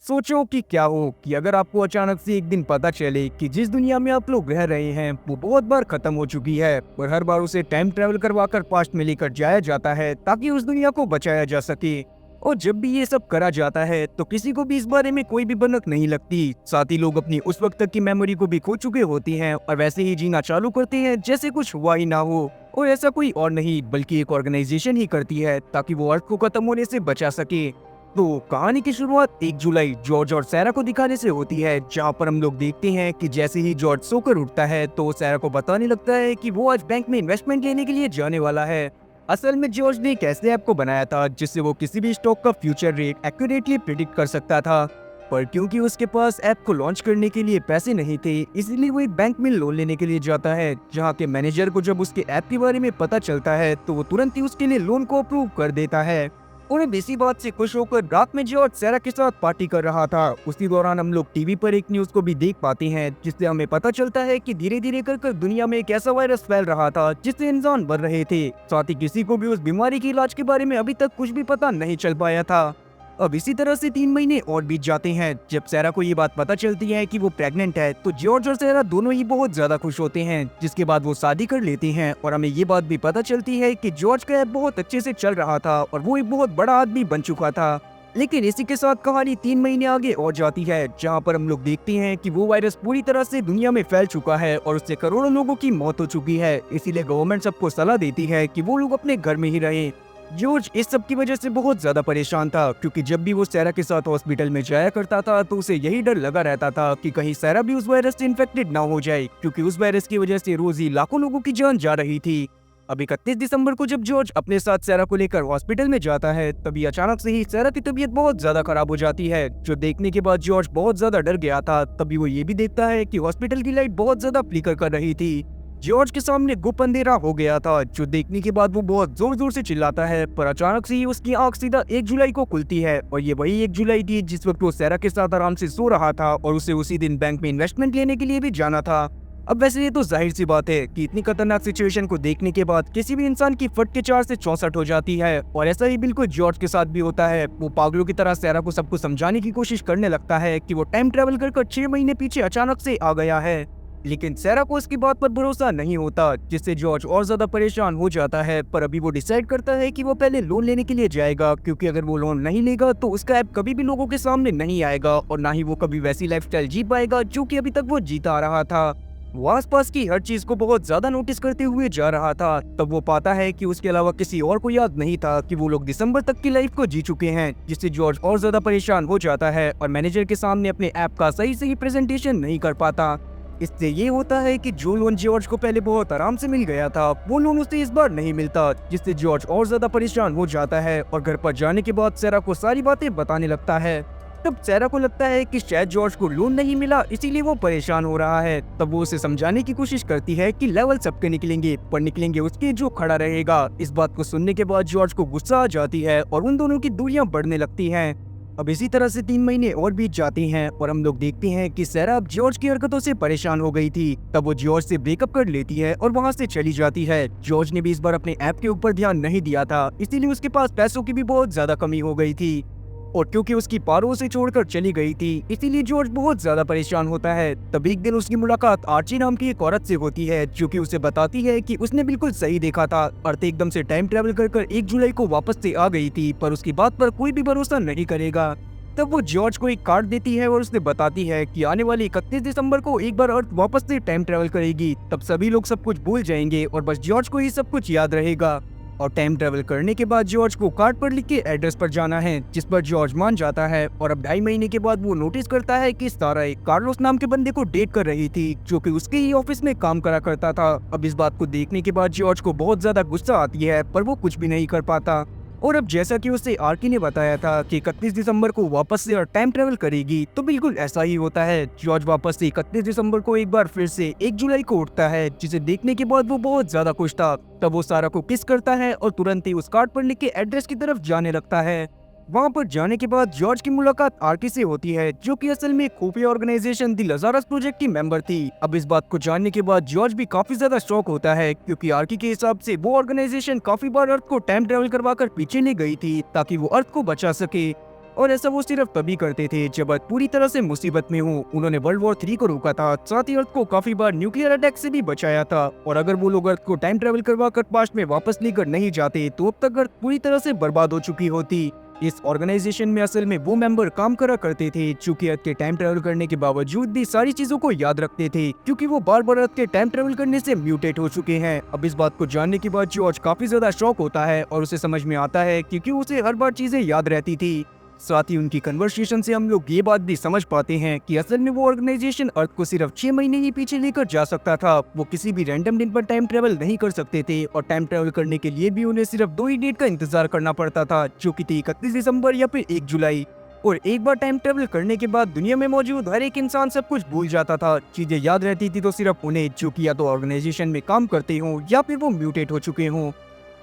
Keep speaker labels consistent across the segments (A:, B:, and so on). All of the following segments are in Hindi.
A: सोचो कि क्या हो कि अगर आपको अचानक से एक दिन पता चले कि जिस दुनिया में आप लोग रह रहे हैं वो बहुत बार खत्म हो चुकी है और हर बार उसे टाइम ट्रेवल करवाकर पास्ट में लेकर जाया जाता है ताकि उस दुनिया को बचाया जा सके। और जब भी ये सब करा जाता है तो किसी को भी इस बारे में कोई भी भनक नहीं लगती। साथ ही लोग अपनी उस वक्त तक की मेमोरी को भी खो चुके होते हैं और वैसे ही जीना चालू करते हैं जैसे कुछ हुआ ही ना हो। और ऐसा कोई और नहीं बल्कि एक ऑर्गेनाइजेशन ही करती है ताकि वो अर्थ को खत्म होने से बचा सके। तो कहानी की शुरुआत 1 जुलाई जॉर्ज और सैरा को दिखाने से होती है, जहां पर हम लोग देखते हैं कि जैसे ही जॉर्ज सोकर उठता है तो सैरा को बताने लगता है कि वो आज बैंक में इन्वेस्टमेंट लेने के लिए जाने वाला है। असल में जॉर्ज ने एक ऐसे ऐप को बनाया था जिससे वो किसी भी स्टॉक का फ्यूचर रेट एक्यूरेटली प्रिडिक्ट कर सकता था, पर क्योंकि उसके पास ऐप को लॉन्च करने के लिए पैसे नहीं थे इसलिए वो एक बैंक में लोन लेने के लिए जाता है, जहाँ के मैनेजर को जब उसके ऐप के बारे में पता चलता है तो वो तुरंत ही उसके लिए लोन को अप्रूव कर देता है। और अब इसी बात से खुश होकर रात में जॉर्ज सैरा के साथ पार्टी कर रहा था। उसी दौरान हम लोग टीवी पर एक न्यूज को भी देख पाते हैं जिससे हमें पता चलता है कि धीरे धीरे कर दुनिया में एक ऐसा वायरस फैल रहा था जिससे इंसान मर रहे थे। साथ ही किसी को भी उस बीमारी के इलाज के बारे में अभी तक कुछ भी पता नहीं चल पाया था। अब इसी तरह से 3 महीने और बीत जाते हैं। जब सैरा को ये बात पता चलती है कि वो प्रेग्नेंट है तो जॉर्ज और सैरा दोनों ही बहुत ज्यादा खुश होते हैं, जिसके बाद वो शादी कर लेते हैं। और हमें ये बात भी पता चलती है कि जॉर्ज का ऐप बहुत अच्छे से चल रहा था और वो एक बहुत बड़ा आदमी बन चुका था। लेकिन इसी के साथ कहानी 3 महीने आगे और जाती है, जहाँ पर हम लोग देखते हैं कि वो वायरस पूरी तरह से दुनिया में फैल चुका है और उससे करोड़ों लोगों की मौत हो चुकी है। इसीलिए गवर्नमेंट सबको सलाह देती है कि वो लोग अपने घर में ही रहें। जॉर्ज इस सब की वजह से बहुत ज्यादा परेशान था, क्योंकि जब भी वो सैरा के साथ हॉस्पिटल में जाया करता था तो उसे यही डर लगा रहता था कि कहीं सैरा भी उस वायरस से इन्फेक्टेड ना हो जाए, क्योंकि उस वायरस की वजह से रोज ही लाखों लोगों की जान जा रही थी। अब 31 दिसंबर को जब जॉर्ज अपने साथ सैरा को लेकर हॉस्पिटल में जाता है तभी अचानक से ही सैरा की तबीयत बहुत ज्यादा खराब हो जाती है, जो देखने के बाद जॉर्ज बहुत ज्यादा डर गया था। तभी वो ये भी देखता है कि हॉस्पिटल की लाइट बहुत ज्यादा फ्लिकर कर रही थी। जॉर्ज के सामने गुप अंधेरा हो गया था, जो देखने के बाद वो बहुत जोर जोर से चिल्लाता है, पर अचानक से ही उसकी आंख सीधा 1 जुलाई को खुलती है। और ये वही 1 जुलाई थी जिस वक्त वो सैरा के साथ आराम से सो रहा था और उसे उसी दिन बैंक में इन्वेस्टमेंट लेने के लिए भी जाना था। अब वैसे ये तो जाहिर सी बात है कि इतनी खतरनाक सिचुएशन को देखने के बाद किसी भी इंसान की फट के 4 से 64 हो जाती है, और ऐसा ही बिल्कुल जॉर्ज के साथ भी होता है। वो पागलों की तरह सैरा को सब कुछ समझाने की कोशिश करने लगता है कि वो टाइम ट्रेवल कर 6 महीने पीछे अचानक से आ गया है, लेकिन सैरा को इसकी बात पर भरोसा नहीं होता, जिससे जॉर्ज और ज्यादा परेशान हो जाता है। पर अभी वो डिसाइड करता है कि वो पहले लोन लेने के लिए जाएगा, क्योंकि अगर वो लोन नहीं लेगा तो उसका ऐप कभी भी लोगों के सामने नहीं आएगा और ना ही वो कभी वैसी लाइफस्टाइल जी पाएगा जो कि अभी तक वो जीता आ रहा था। वो आसपास की हर चीज को बहुत ज्यादा नोटिस करते हुए जा रहा था। तब वो पाता है कि उसके अलावा किसी और को याद नहीं था कि वो लोग दिसंबर तक की लाइफ को जी चुके हैं, जिससे जॉर्ज और ज्यादा परेशान हो जाता है और मैनेजर के सामने अपने ऐप का सही प्रेजेंटेशन नहीं कर पाता। इससे ये होता है कि जो लोन जॉर्ज को पहले बहुत आराम से मिल गया था वो लोन उसे इस बार नहीं मिलता, जिससे जॉर्ज और ज्यादा परेशान हो जाता है और घर पर जाने के बाद सैरा को सारी बातें बताने लगता है। तब सैरा को लगता है कि शायद जॉर्ज को लोन नहीं मिला इसीलिए वो परेशान हो रहा है। तब वो उसे समझाने की कोशिश करती है कि लेवल सबके निकलेंगे, पर निकलेंगे उसके जो खड़ा रहेगा। इस बात को सुनने के बाद जॉर्ज को गुस्सा आ जाती है और उन दोनों की दूरियां बढ़ने लगती हैं। अब इसी तरह से 3 महीने और बीत जाते हैं और हम लोग देखते हैं कि सैरा अब जॉर्ज की हरकतों से परेशान हो गई थी। तब वो जॉर्ज से ब्रेकअप कर लेती है और वहां से चली जाती है। जॉर्ज ने भी इस बार अपने ऐप के ऊपर ध्यान नहीं दिया था, इसीलिए उसके पास पैसों की भी बहुत ज्यादा कमी हो गई थी, और क्योंकि उसकी पारो उसे छोड़कर चली गई थी इसीलिए जॉर्ज बहुत ज्यादा परेशान होता है। तब एक दिन उसकी मुलाकात आर्ची नाम की एक औरत से होती है, जो कि उसे बताती है कि उसने बिल्कुल सही देखा था। अर्थ एकदम से टाइम ट्रेवल कर 1 जुलाई को वापस से आ गई थी, पर उसकी बात पर कोई भी भरोसा नहीं करेगा। तब वो जॉर्ज को एक कार्ड देती है और उसे बताती है कि आने वाले 31 दिसंबर को एक बार अर्थ वापस से टाइम ट्रेवल करेगी। तब सभी लोग सब कुछ भूल जाएंगे और बस जॉर्ज को ही सब कुछ याद रहेगा। और टाइम ट्रेवल करने के बाद जॉर्ज को कार्ड पर लिख के एड्रेस पर जाना है, जिस पर जॉर्ज मान जाता है। और अब 2.5 महीने के बाद वो नोटिस करता है कि सारा एक कार्लोस नाम के बंदे को डेट कर रही थी, जो कि उसके ही ऑफिस में काम करा करता था। अब इस बात को देखने के बाद जॉर्ज को बहुत ज्यादा गुस्सा आती है, पर वो कुछ भी नहीं कर पाता। और अब जैसा कि उसे आर्की ने बताया था कि 31 दिसंबर को वापस से टाइम ट्रेवल करेगी, तो बिल्कुल ऐसा ही होता है। जॉर्ज वापस से 31 दिसंबर को एक बार फिर से 1 जुलाई को उठता है, जिसे देखने के बाद वो बहुत ज्यादा खुश था। तब वो सारा को किस करता है और तुरंत ही उस कार्ड पर लिखे एड्रेस की तरफ जाने लगता है। वहाँ पर जाने के बाद जॉर्ज की मुलाकात आर्की से होती है, जो कि असल में खुफिया ऑर्गेनाइजेशन दी लजारस प्रोजेक्ट की मेंबर थी। अब इस बात को जानने के बाद जॉर्ज भी काफी ज्यादा शॉक होता है, क्योंकि आर्की के हिसाब से वो ऑर्गेनाइजेशन काफी बार अर्थ को टाइम ट्रेवल करवाकर पीछे ले गई थी ताकि वो अर्थ को बचा सके। और ऐसा वो सिर्फ तभी करते थे जब अर्थ पूरी तरह से मुसीबत में हो। उन्होंने वर्ल्ड वॉर 3 को रोका था, साथ ही अर्थ को काफी बार न्यूक्लियर अटैक से भी बचाया था। और अगर वो लोग अर्थ को टाइम ट्रेवल करवा कर पास्ट में वापस लेकर नहीं जाते तो अब तक अर्थ पूरी तरह से बर्बाद हो चुकी होती। इस ऑर्गेनाइजेशन में असल में वो मेंबर काम करा करते थे जो कि अर्थ के टाइम ट्रेवल करने के बावजूद भी सारी चीजों को याद रखते थे, क्योंकि वो बार बार अर्थ के टाइम ट्रेवल करने से म्यूटेट हो चुके हैं। अब इस बात को जानने के बाद जॉर्ज काफी ज्यादा शॉक होता है और उसे समझ में आता है क्योंकि उसे हर बार चीजें याद रहती थी। साथ ही उनकी कन्वर्सेशन से हम लोग ये बात भी समझ पाते हैं कि असल में वो ऑर्गेनाइजेशन अर्थ को सिर्फ 6 महीने ही पीछे लेकर जा सकता था। वो किसी भी रैंडम दिन पर टाइम ट्रेवल नहीं कर सकते थे और टाइम ट्रेवल करने के लिए भी उन्हें सिर्फ 2 ही डेट का इंतजार करना पड़ता था, जो कि थी 31 दिसंबर या फिर 1 जुलाई। और एक बार टाइम ट्रेवल करने के बाद दुनिया में मौजूद हर एक इंसान सब कुछ भूल जाता था। चीजें याद रहती थी तो सिर्फ उन्हें, जो कि या तो ऑर्गेनाइजेशन में काम करते हों या फिर वो म्यूटेट हो चुके हों।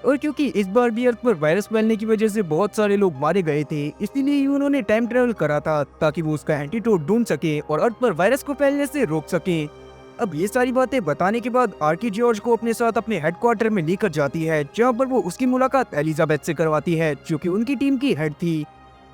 A: और क्योंकि इस बार भी अर्थ पर वायरस फैलने की वजह से बहुत सारे लोग मारे गए थे, इसलिए ही उन्होंने टाइम ट्रेवल करा था ताकि वो उसका एंटीडोट ढूंढ सके और अर्थ पर वायरस को फैलने से रोक सके। अब ये सारी बातें बताने के बाद आर्की जॉर्ज को अपने साथ अपने हेडक्वार्टर में लेकर जाती है, जहाँ पर वो उसकी मुलाकात एलिजाबेथ से करवाती है, जो कि उनकी टीम की हेड थी।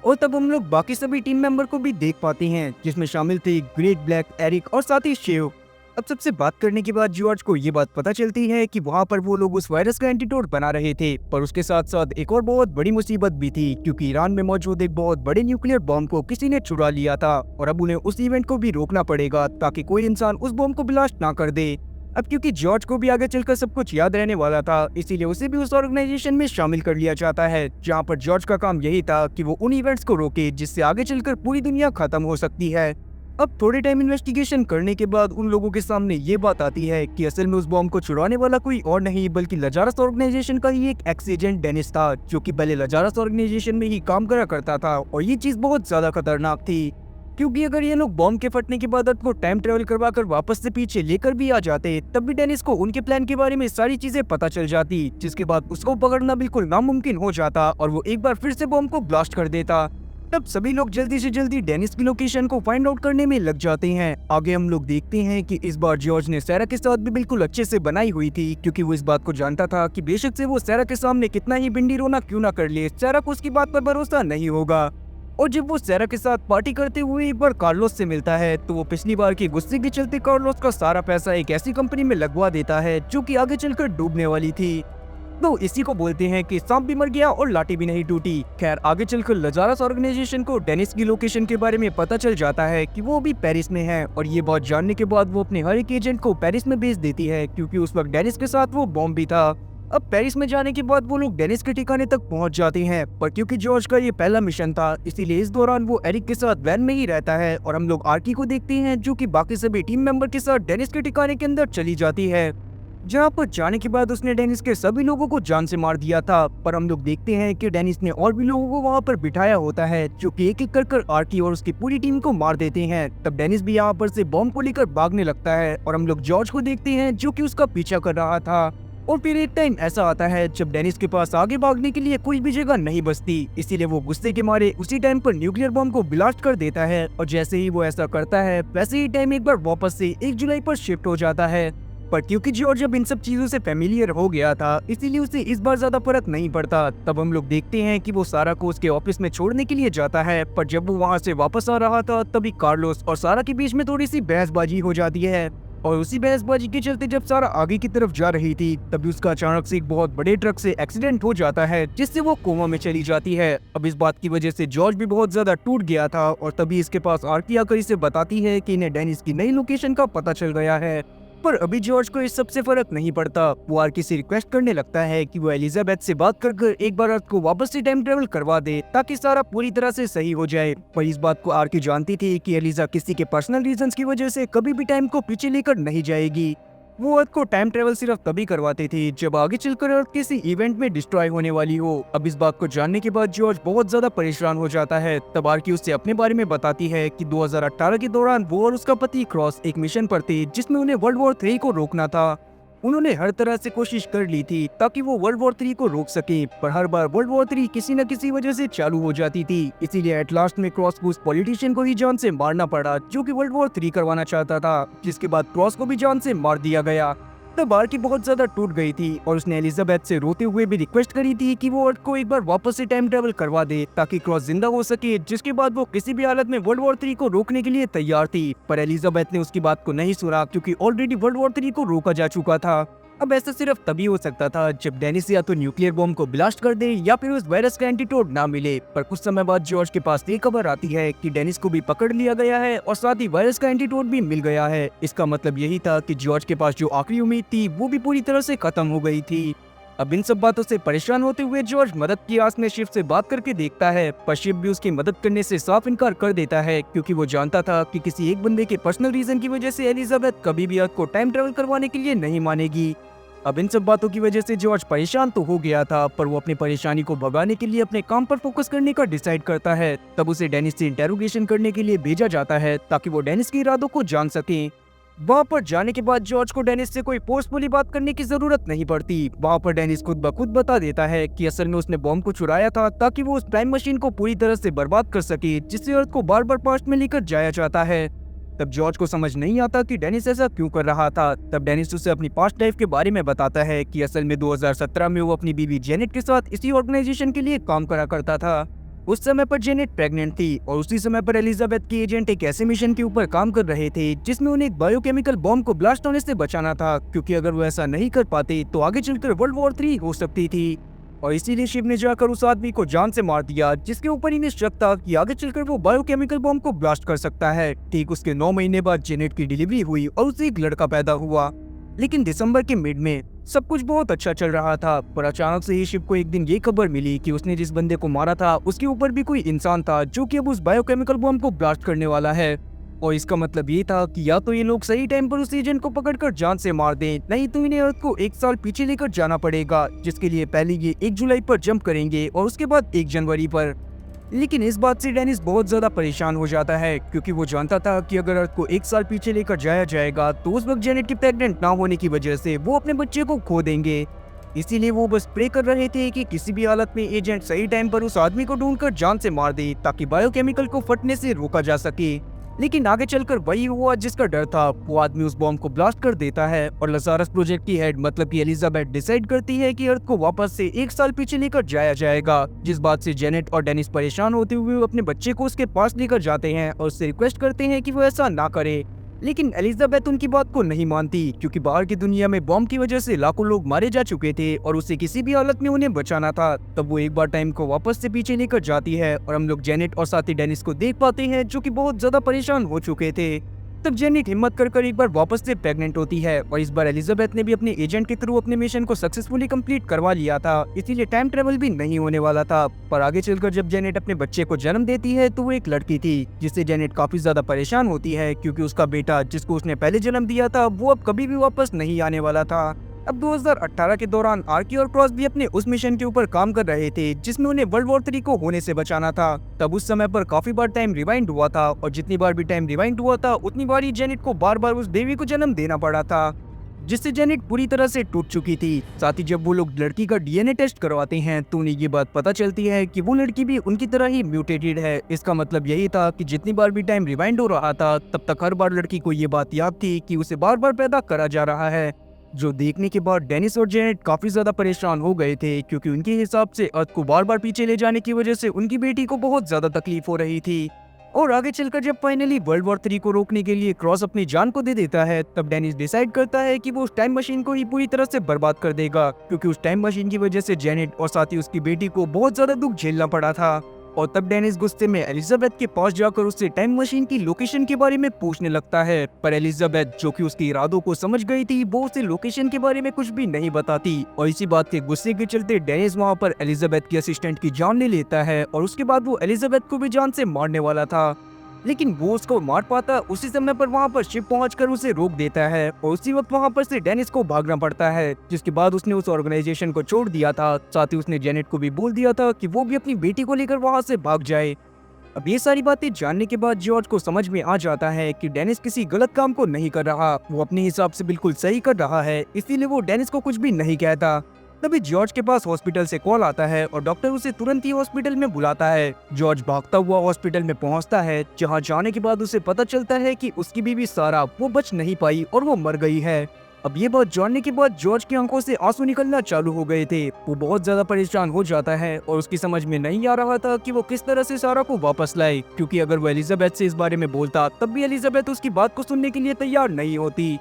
A: और तब हम लोग बाकी सभी टीम मेंबर को भी देख पाते हैं, जिसमें शामिल थे ग्रेट ब्लैक, एरिक और साथ ही शेव। अब सबसे बात करने के बाद जॉर्ज को ये बात पता चलती है कि वहाँ पर वो लोग उस वायरस का एंटीडोट बना रहे थे, पर उसके साथ साथ एक और बहुत बड़ी मुसीबत भी थी, क्योंकि ईरान में मौजूद एक बहुत बड़े न्यूक्लियर बॉम्ब को किसी ने चुरा लिया था और अब उन्हें उस इवेंट को भी रोकना पड़ेगा ताकि कोई इंसान उस बॉम्ब को ब्लास्ट ना कर दे। अब क्योंकि जॉर्ज को भी आगे चलकर सब कुछ याद रहने वाला था, इसीलिए उसे भी उस ऑर्गेनाइजेशन में शामिल कर लिया जाता है, जहाँ पर जॉर्ज का काम यही था कि वो उन इवेंट्स को रोके जिससे आगे चलकर पूरी दुनिया खत्म हो सकती है। अब थोड़े टाइम इन्वेस्टिगेशन करने के बाद उन लोगों के सामने ये बात आती है कि असल में उस बॉम्ब को चुराने वाला कोई और नहीं बल्कि लजारस ऑर्गेनाइजेशन का ही एक एक्स एजेंट डेनिस था, जो कि पहले लजारस ऑर्गेनाइजेशन में ही काम करा करता था। और ये चीज बहुत ज्यादा खतरनाक थी, क्योंकि अगर ये लोग बॉम्ब के फटने के बाद अर्थ को टाइम ट्रेवल करवा कर वापस से पीछे लेकर भी आ जाते, तब भी डेनिस को उनके प्लान के बारे में सारी चीजें पता चल जाती, जिसके बाद उसको पकड़ना बिल्कुल नामुमकिन हो जाता और वो एक बार फिर से बॉम्ब को ब्लास्ट कर देता। तब सभी लोग जल्दी से जल्दी डेनिस की लोकेशन को फाइंड आउट करने में लग जाते हैं। आगे हम लोग देखते हैं कि इस बार जॉर्ज ने सैरा के साथ भी बिल्कुल अच्छे से बनाई हुई थी, क्योंकि वो इस बात को जानता था कि बेशक से वो सैरा के सामने कितना ही भिंडी रोना क्यों ना कर ले, सैरा को उसकी बात पर भरोसा नहीं होगा। और जब वो सैरा के साथ पार्टी करते हुए एक बार कार्लोस से मिलता है, तो वो पिछली बार के गुस्से के चलते कार्लोस का सारा पैसा एक ऐसी कंपनी में लगवा देता है जो कि आगे चलकर डूबने वाली थी। तो इसी को बोलते हैं कि सांप भी मर गया और लाठी भी नहीं टूटी। खैर, आगे चलकर लजारस ऑर्गेनाइजेशन को डेनिस की लोकेशन के बारे में पता चल जाता है कि वो अभी पेरिस में है, और ये बात जानने के बाद वो अपने हर एक एजेंट को पेरिस में भेज देती है, क्योंकि उस वक्त डेनिस के साथ वो बॉम्ब भी था। अब पेरिस में जाने के बाद वो लोग डेनिस के ठिकाने तक पहुंच जाते हैं, पर क्योंकि जॉर्ज का ये पहला मिशन था, इसीलिए इस दौरान वो एरिक के साथ वैन में ही रहता है। और हम लोग आर्की को देखते हैं, जो कि बाकी सभी टीम मेंबर के साथ डेनिस के ठिकाने के अंदर चली जाती है, जहाँ पर जाने के बाद उसने डेनिस के सभी लोगों को जान से मार दिया था। पर हम लोग देखते हैं कि डेनिस ने और भी लोगों को वहाँ पर बिठाया होता है, जो कि एक एक कर आर्की और उसकी पूरी टीम को मार देते हैं। तब डेनिस भी यहाँ पर से बॉम्ब को लेकर भागने लगता है, और हम लोग जॉर्ज को देखते हैं जो कि उसका पीछा कर रहा था। और फिर एक टाइम ऐसा आता है जब डेनिस के पास आगे भागने के लिए कोई भी जगह नहीं बचती, इसीलिए वो गुस्से के मारे उसी टाइम पर न्यूक्लियर बॉम्ब को ब्लास्ट कर देता है। और जैसे ही वो ऐसा करता है, वैसे ही टाइम एक बार वापस से 1 जुलाई पर शिफ्ट हो जाता है। पर क्योंकि जॉर्ज जब इन सब चीजों से फेमिलियर हो गया था, इसीलिए उसे इस बार ज्यादा फर्क नहीं पड़ता। तब हम लोग देखते हैं कि वो सारा को उसके ऑफिस में छोड़ने के लिए जाता है, पर जब वो वहाँ से वापस आ रहा था, तभी कार्लोस और सारा के बीच में थोड़ी सी बहसबाजी हो जाती है। और उसी बहसबाजी के चलते जब सारा आगे की तरफ जा रही थी, तभी उसका अचानक से एक बहुत बड़े ट्रक से एक्सीडेंट हो जाता है, जिससे वो कोमा में चली जाती है। अब इस बात की वजह से जॉर्ज भी बहुत ज्यादा टूट गया था, और तभी इसके पास आर्की आकर इसे बताती है कि इन्हें डेनिस की नई लोकेशन का पता चल गया है। पर अभी जॉर्ज को इस सबसे फर्क नहीं पड़ता। वो आर्की से रिक्वेस्ट करने लगता है कि वो एलिजाबेथ से बात कर एक बार अर्थ को वापस से टाइम ट्रेवल करवा दे, ताकि सारा पूरी तरह से सही हो जाए। पर इस बात को आर्की जानती थी कि एलिजा किसी के पर्सनल रीजंस की वजह से कभी भी टाइम को पीछे लेकर नहीं जाएगी। वो अर्थ को टाइम ट्रेवल सिर्फ तभी करवाते थे जब आगे चलकर अर्थ किसी इवेंट में डिस्ट्रॉय होने वाली हो। अब इस बात को जानने के बाद जॉर्ज बहुत ज्यादा परेशान हो जाता है। तब आर्की उससे अपने बारे में बताती है कि 2018 के दौरान वो और उसका पति क्रॉस एक मिशन पर थे, जिसमें उन्हें वर्ल्ड वॉर 3 को रोकना था। उन्होंने हर तरह से कोशिश कर ली थी ताकि वो वर्ल्ड वॉर 3 को रोक सके, पर हर बार वर्ल्ड वॉर 3 किसी न किसी वजह से चालू हो जाती थी। इसीलिए एट लास्ट में क्रॉस को उस पॉलिटिशियन को ही जान से मारना पड़ा, जो कि वर्ल्ड वॉर 3 करवाना चाहता था, जिसके बाद क्रॉस को भी जान से मार दिया गया। तब आर्की बहुत ज्यादा टूट गई थी और उसने एलिजाबेथ से रोते हुए भी रिक्वेस्ट करी थी कि वो अर्थ को एक बार वापस से टाइम ट्रेवल करवा दे ताकि क्रॉस जिंदा हो सके, जिसके बाद वो किसी भी हालत में वर्ल्ड वॉर 3 को रोकने के लिए तैयार थी। पर एलिजाबेथ ने उसकी बात को नहीं सुना क्योंकि ऑलरेडी वर्ल्ड वॉर 3 को रोका जा चुका था। अब ऐसा सिर्फ तभी हो सकता था जब डेनिस या तो न्यूक्लियर बॉम्ब को ब्लास्ट कर दे या फिर उस वायरस का एंटीडोट ना मिले। पर कुछ समय बाद जॉर्ज के पास ये खबर आती है कि डेनिस को भी पकड़ लिया गया है और साथ ही वायरस का एंटीडोट भी मिल गया है। इसका मतलब यही था कि जॉर्ज के पास जो आखिरी उम्मीद थी वो भी पूरी तरह से खत्म हो गई थी। अब इन सब बातों से परेशान होते हुए जॉर्ज मदद की आस में शिव से बात करके देखता है, पर शिव भी उसकी मदद करने से साफ इनकार कर देता है क्योंकि वो जानता था कि किसी एक बंदे के पर्सनल रीजन की वजह से एलिजाबेथ कभी भी अर्थ को टाइम ट्रेवल करवाने के लिए नहीं मानेगी। अब इन सब बातों की वजह से जॉर्ज परेशान तो हो गया था, पर वो अपनी परेशानी को भगाने के लिए अपने काम पर फोकस करने का डिसाइड करता है। तब उसे डेनिस से इंटेरोगेशन करने के लिए भेजा जाता है ताकि वो डेनिस के इरादों को जान सके। वहाँ पर जाने के बाद जॉर्ज को डेनिस से कोई फोर्सफुली बात करने की जरूरत नहीं पड़ती। वहाँ पर डेनिस खुद ब खुद बता देता है कि असल में उसने बॉम्ब को चुराया था ताकि वो उस टाइम मशीन को पूरी तरह से बर्बाद कर सके जिससे अर्थ को बार बार पास्ट में लेकर जाया जाता है। तब जॉर्ज को समझ नहीं आता कि डेनिस ऐसा क्यों कर रहा था। तब डेनिस उसे अपनी पास्ट लाइफ के बारे में बताता है कि असल में 2017 में वो अपनी बीवी जेनेट के साथ इसी ऑर्गेनाइजेशन के लिए काम करा करता था। उस समय पर जेनेट प्रेग्नेंट थी और उसी समय पर एलिजाबेथ के एजेंट एक ऐसे मिशन के ऊपर काम कर रहे थे जिसमें उन्हें एक बायोकेमिकल बॉम्ब को ब्लास्ट होने से बचाना था, क्योंकि अगर वो ऐसा नहीं कर पाते तो आगे चलकर वर्ल्ड वॉर 3 हो सकती थी। और इसीलिए शिव ने जाकर उस आदमी को जान से मार दिया जिसके ऊपर इन्हें शक था कि आगे चलकर वो बायोकेमिकल बॉम्ब को ब्लास्ट कर सकता है। ठीक उसके 9 महीने बाद जेनेट की डिलीवरी हुई और उसे एक लड़का पैदा हुआ। लेकिन दिसंबर के मिड में सब कुछ बहुत अच्छा चल रहा था, पर अचानक से ही शिव को एक दिन ये खबर मिली कि उसने जिस बंदे को मारा था उसके ऊपर भी कोई इंसान था जो कि अब उस बायोकेमिकल बॉम्ब को ब्लास्ट करने वाला है। और इसका मतलब ये था कि या तो ये लोग सही टाइम पर उस एजेंट को पकड़कर जान से मार दें, नहीं तो इन्हें अर्थ को 1 साल पीछे लेकर जाना पड़ेगा, जिसके लिए पहले ये 1 जुलाई पर जंप करेंगे और उसके बाद 1 जनवरी पर। लेकिन इस बात से डेनिस बहुत ज्यादा परेशान हो जाता है क्योंकि वो जानता था कि अगर अर्थ को 1 साल पीछे लेकर जाया जाएगा तो उस वक्त जेनेट की प्रेग्नेंट ना होने की वजह से वो अपने बच्चे को खो देंगे। इसीलिए वो बस प्रे कर रहे थे कि किसी भी हालत में एजेंट सही टाइम पर उस आदमी को ढूंढकर जान से मार दे ताकि बायोकेमिकल को फटने से रोका जा सके। लेकिन आगे चलकर वही हुआ जिसका डर था। वो आदमी उस बॉम्ब को ब्लास्ट कर देता है और लजारस प्रोजेक्ट की हेड मतलब कि एलिजाबेथ डिसाइड करती है कि अर्थ को वापस से 1 साल पीछे लेकर जाया जाएगा। जिस बात से जेनेट और डेनिस परेशान होते हुए अपने बच्चे को उसके पास लेकर जाते हैं और उससे रिक्वेस्ट करते हैं कि वो ऐसा ना करे। लेकिन एलिजाबेथ उनकी बात को नहीं मानती क्योंकि बाहर की दुनिया में बॉम्ब की वजह से लाखों लोग मारे जा चुके थे और उसे किसी भी हालत में उन्हें बचाना था। तब वो एक बार टाइम को वापस से पीछे लेकर जाती है और हम लोग जेनेट और साथी डेनिस को देख पाते हैं जो कि बहुत ज्यादा परेशान हो चुके थे। तब जेनेट हिम्मत कर एक बार वापस से प्रेग्नेंट होती है और इस बार एलिजाबेथ ने भी अपने एजेंट के थ्रू अपने मिशन को सक्सेसफुली कंप्लीट करवा लिया था, इसीलिए टाइम ट्रेवल भी नहीं होने वाला था। पर आगे चलकर जब जेनेट अपने बच्चे को जन्म देती है तो वो एक लड़की थी, जिससे जेनेट काफी ज्यादा परेशान होती है क्योंकि उसका बेटा जिसको उसने पहले जन्म दिया था वो अब कभी भी वापस नहीं आने वाला था। अब 2018 के दौरान आर्की और क्रॉस भी अपने उस मिशन के ऊपर काम कर रहे थे जिसमें उन्हें वर्ल्ड वॉर 3 को होने से बचाना था। तब उस समय पर काफी बार टाइम रिवाइंड हुआ था और जितनी बार भी टाइम रिवाइंड हुआ था उतनी बार ही जेनेट को बार बार उस बेबी को जन्म देना पड़ा था, जिससे जेनेट पूरी तरह से टूट चुकी थी। साथ ही जब वो लोग लड़की का डीएनए टेस्ट करवाते हैं तो उन्हें ये बात पता चलती है कि वो लड़की भी उनकी तरह ही म्यूटेटेड है। इसका मतलब यही था कि जितनी बार भी टाइम रिवाइंड हो रहा था तब तक हर बार लड़की को ये बात याद थी कि उसे बार बार पैदा करा जा रहा है। जो देखने के बाद डेनिस और जेनेट काफी ज्यादा परेशान हो गए थे क्योंकि उनके हिसाब से अर्थ को बार बार पीछे ले जाने की वजह से उनकी बेटी को बहुत ज्यादा तकलीफ हो रही थी। और आगे चलकर जब फाइनली वर्ल्ड वॉर 3 को रोकने के लिए क्रॉस अपनी जान को दे देता है तब डेनिस डिसाइड करता है कि वो उस टाइम मशीन को ही पूरी तरह से बर्बाद कर देगा, क्योंकि उस टाइम मशीन की वजह से जेनेट और साथ ही उसकी बेटी को बहुत ज्यादा दुख झेलना पड़ा था। और तब डेनिस गुस्से में एलिजाबेथ के पास जाकर उससे टाइम मशीन की लोकेशन के बारे में पूछने लगता है, पर एलिजाबेथ जो कि उसके इरादों को समझ गई थी वो उसे लोकेशन के बारे में कुछ भी नहीं बताती। और इसी बात के गुस्से के चलते डेनिस वहाँ पर एलिजाबेथ की असिस्टेंट की जान ले लेता है और उसके बाद वो एलिजाबेथ को भी जान से मारने वाला था। लेकिन वो उसको मार पाता उसी समय पर वहाँ पर शिप पहुंचकर उसे रोक देता है और उसी वक्त वहाँ पर से डेनिस को भागना पड़ता है, जिसके बाद उसने उस ऑर्गेनाइजेशन को छोड़ दिया था। साथ ही उसने जेनेट को भी बोल दिया था कि वो भी अपनी बेटी को लेकर वहाँ से भाग जाए। अब ये सारी बातें जानने के बाद जॉर्ज को समझ में आ जाता है कि डेनिस किसी गलत काम को नहीं कर रहा, वो अपने हिसाब से बिल्कुल सही कर रहा है, इसीलिए वो डेनिस को कुछ भी नहीं कहता। तभी जॉर्ज के पास हॉस्पिटल से कॉल आता है और डॉक्टर उसे तुरंत ही हॉस्पिटल में बुलाता है। जॉर्ज भागता हुआ हॉस्पिटल में पहुंचता है, जहां जाने के बाद उसे पता चलता है कि उसकी बीवी सारा वो बच नहीं पाई और वो मर गई है। अब ये बात जानने के बाद जॉर्ज की आंखों से आंसू निकलना चालू हो गए थे। वो बहुत ज्यादा परेशान हो जाता है और उसकी समझ में नहीं आ रहा था कि वो किस तरह से सारा को वापस लाए, क्योंकि अगर वो एलिजाबेथ से इस बारे में बोलता तब भी एलिजाबेथ उसकी बात को सुनने के लिए तैयार नहीं होती।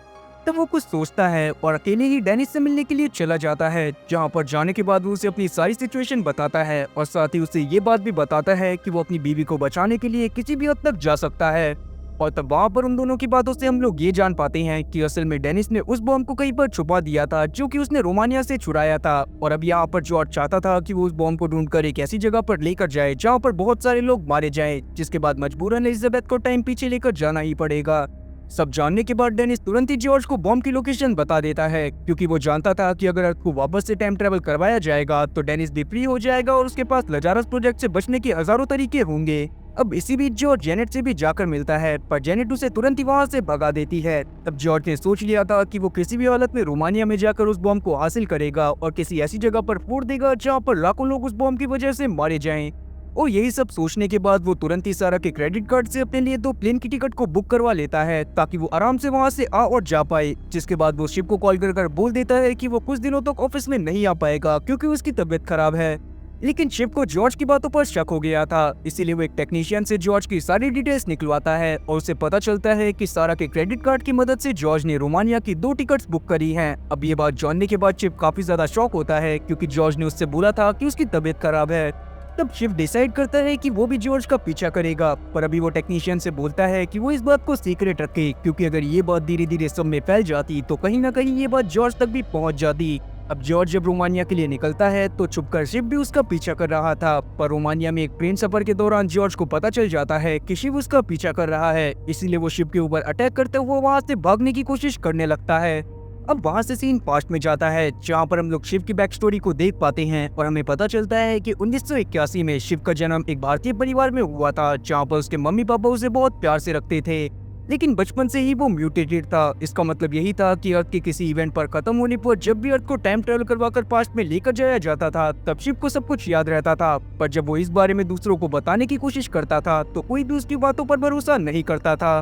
A: तब वो कुछ सोचता है और अकेले ही डेनिस से मिलने के लिए चला जाता है, जहाँ पर जाने के बाद वो उसे अपनी सारी सिचुएशन बताता है और साथ ही उसे ये बात भी बताता है कि वो अपनी बीवी को बचाने के लिए किसी भी हद तक जा सकता है। और तब वहाँ पर उन दोनों की बातों से हम लोग ये जान पाते हैं कि असल में डेनिस ने उस बॉम्ब को कहीं पर छुपा दिया था जो कि उसने रोमानिया से चुराया था। और अब यहाँ पर जॉर्ज चाहता था कि वो उस बॉम्ब को ढूंढकर एक ऐसी जगह पर लेकर जाए जहाँ पर बहुत सारे लोग मारे जाएं, जिसके बाद मजबूरन एलिजाबेथ को टाइम पीछे लेकर जाना ही पड़ेगा। सब जानने के बाद डेनिस तुरंत ही जॉर्ज को बॉम्ब की लोकेशन बता देता है, क्योंकि वो जानता था कि अगर अर्थ को वापस से टाइम ट्रेवल करवाया जाएगा तो डेनिस भी फ्री हो जाएगा और उसके पास लजारस प्रोजेक्ट से बचने के हजारों तरीके होंगे। अब इसी बीच जॉर्ज जेनेट से भी जाकर मिलता है, पर जेनेट उसे तुरंत ही वहाँ से भगा देती है। तब जॉर्ज ने सोच लिया था कि वो किसी भी हालत में रोमानिया में जाकर उस बॉम्ब को हासिल करेगा और किसी ऐसी जगह पर फोड़ देगा जहाँ पर लाखों लोग उस बॉम्ब की वजह से मारे जाएं। और यही सब सोचने के बाद वो तुरंत ही सारा के क्रेडिट कार्ड से अपने लिए 2 प्लेन की टिकट को बुक करवा लेता है ताकि वो आराम से वहाँ से आ और जा पाए। जिसके बाद वो शिव को कॉल कर बोल देता है कि वो कुछ दिनों तक ऑफिस में नहीं आ पाएगा क्योंकि उसकी तबीयत खराब है। लेकिन शिव को जॉर्ज की बातों पर शक हो गया था, इसीलिए वो एक टेक्नीशियन से जॉर्ज की सारी डिटेल्स निकलवाता है और उसे पता चलता है कि सारा के क्रेडिट कार्ड की मदद से जॉर्ज ने रोमानिया की 2 टिकट्स बुक करी हैं। अब ये बात जानने के बाद शिव काफी ज्यादा शॉक होता है, क्योंकि जॉर्ज ने उससे बोला था कि उसकी तबीयत खराब है। तब शिव डिसाइड करता है कि वो भी जॉर्ज का पीछा करेगा, पर अभी वो टेक्नीशियन से बोलता है कि वो इस बात को सीक्रेट रखे, क्योंकि अगर ये बात धीरे धीरे सब में फैल जाती तो कहीं ना कहीं ये बात जॉर्ज तक भी पहुंच जाती। अब जॉर्ज जब रोमानिया के लिए निकलता है तो छुपकर शिव भी उसका पीछा कर रहा था, पर रोमानिया में एक ट्रेन सफर के दौरान जॉर्ज को पता चल जाता है कि शिव उसका पीछा कर रहा है, इसीलिए वो शिव के ऊपर अटैक करते हुए वहाँ से भागने की कोशिश करने लगता है। अब वहाँ से सीन पास्ट में जाता है, जहाँ पर हम लोग शिव की बैक स्टोरी को देख पाते हैं और हमें पता चलता है कि 1981 में शिव का जन्म एक भारतीय परिवार में हुआ था, जहाँ पर उसके मम्मी पापा उसे बहुत प्यार से रखते थे, लेकिन बचपन से ही वो म्यूटेटेड था। इसका मतलब यही था कि अर्थ के किसी इवेंट पर खत्म होने पर जब भी अर्थ को टाइम ट्रेवल करवाकर पास्ट में लेकर जाया जाता था तब शिव को सब कुछ याद रहता था, पर जब वो इस बारे में दूसरों को बताने की कोशिश करता था तो कोई भी उसकी बातों पर भरोसा नहीं करता था।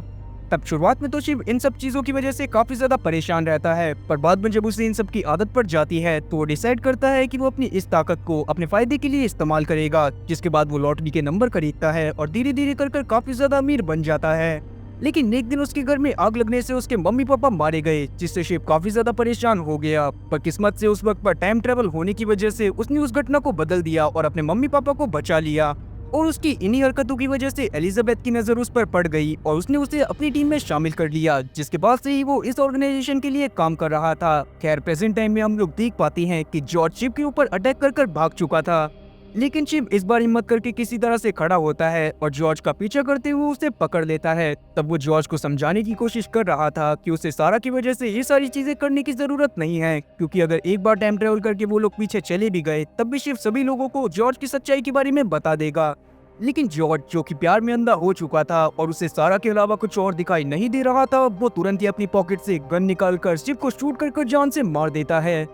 A: तब शुरुआत में तो शिव इन सब चीजों की वजह से काफी ज्यादा परेशान रहता है, पर बाद में जब उसे इन सब की आदत पड़ जाती है तो वो डिसाइड करता है कि वो अपनी इस ताकत को अपने फायदे के लिए इस्तेमाल करेगा। जिसके बाद वो लॉटरी के नंबर खरीदता है और धीरे धीरे कर काफी ज्यादा अमीर बन जाता है। लेकिन एक दिन उसके घर में आग लगने से उसके मम्मी पापा मारे गए, जिससे शिव काफी ज्यादा परेशान हो गया, पर किस्मत से उस वक्त पर टाइम ट्रेवल होने की वजह से उसने उस घटना को बदल दिया और अपने मम्मी पापा को बचा लिया। और उसकी इन्हीं हरकतों की वजह से एलिजाबेथ की नजर उस पर पड़ गई और उसने उसे अपनी टीम में शामिल कर लिया, जिसके बाद से ही वो इस ऑर्गेनाइजेशन के लिए काम कर रहा था। खैर प्रेजेंट टाइम में हम लोग देख पाते हैं कि जॉर्ज शिव के ऊपर अटैक कर भाग चुका था, लेकिन शिव इस बार हिम्मत करके किसी तरह से खड़ा होता है और जॉर्ज का पीछा करते हुए उसे पकड़ लेता है। तब वो जॉर्ज को समझाने की कोशिश कर रहा था कि उसे सारा की वजह से ये सारी चीजें करने की जरूरत नहीं है, क्योंकि अगर एक बार टाइम ट्रेवल करके वो लोग पीछे चले भी गए तब भी शिव सभी लोगों को जॉर्ज की सच्चाई के बारे में बता देगा। लेकिन जॉर्ज, जो कि प्यार में अंधा हो चुका था और उसे सारा के अलावा कुछ और दिखाई नहीं दे रहा था, वो तुरंत ही अपनी पॉकेट से गन निकालकर शिव को शूट कर जान से मार देता है।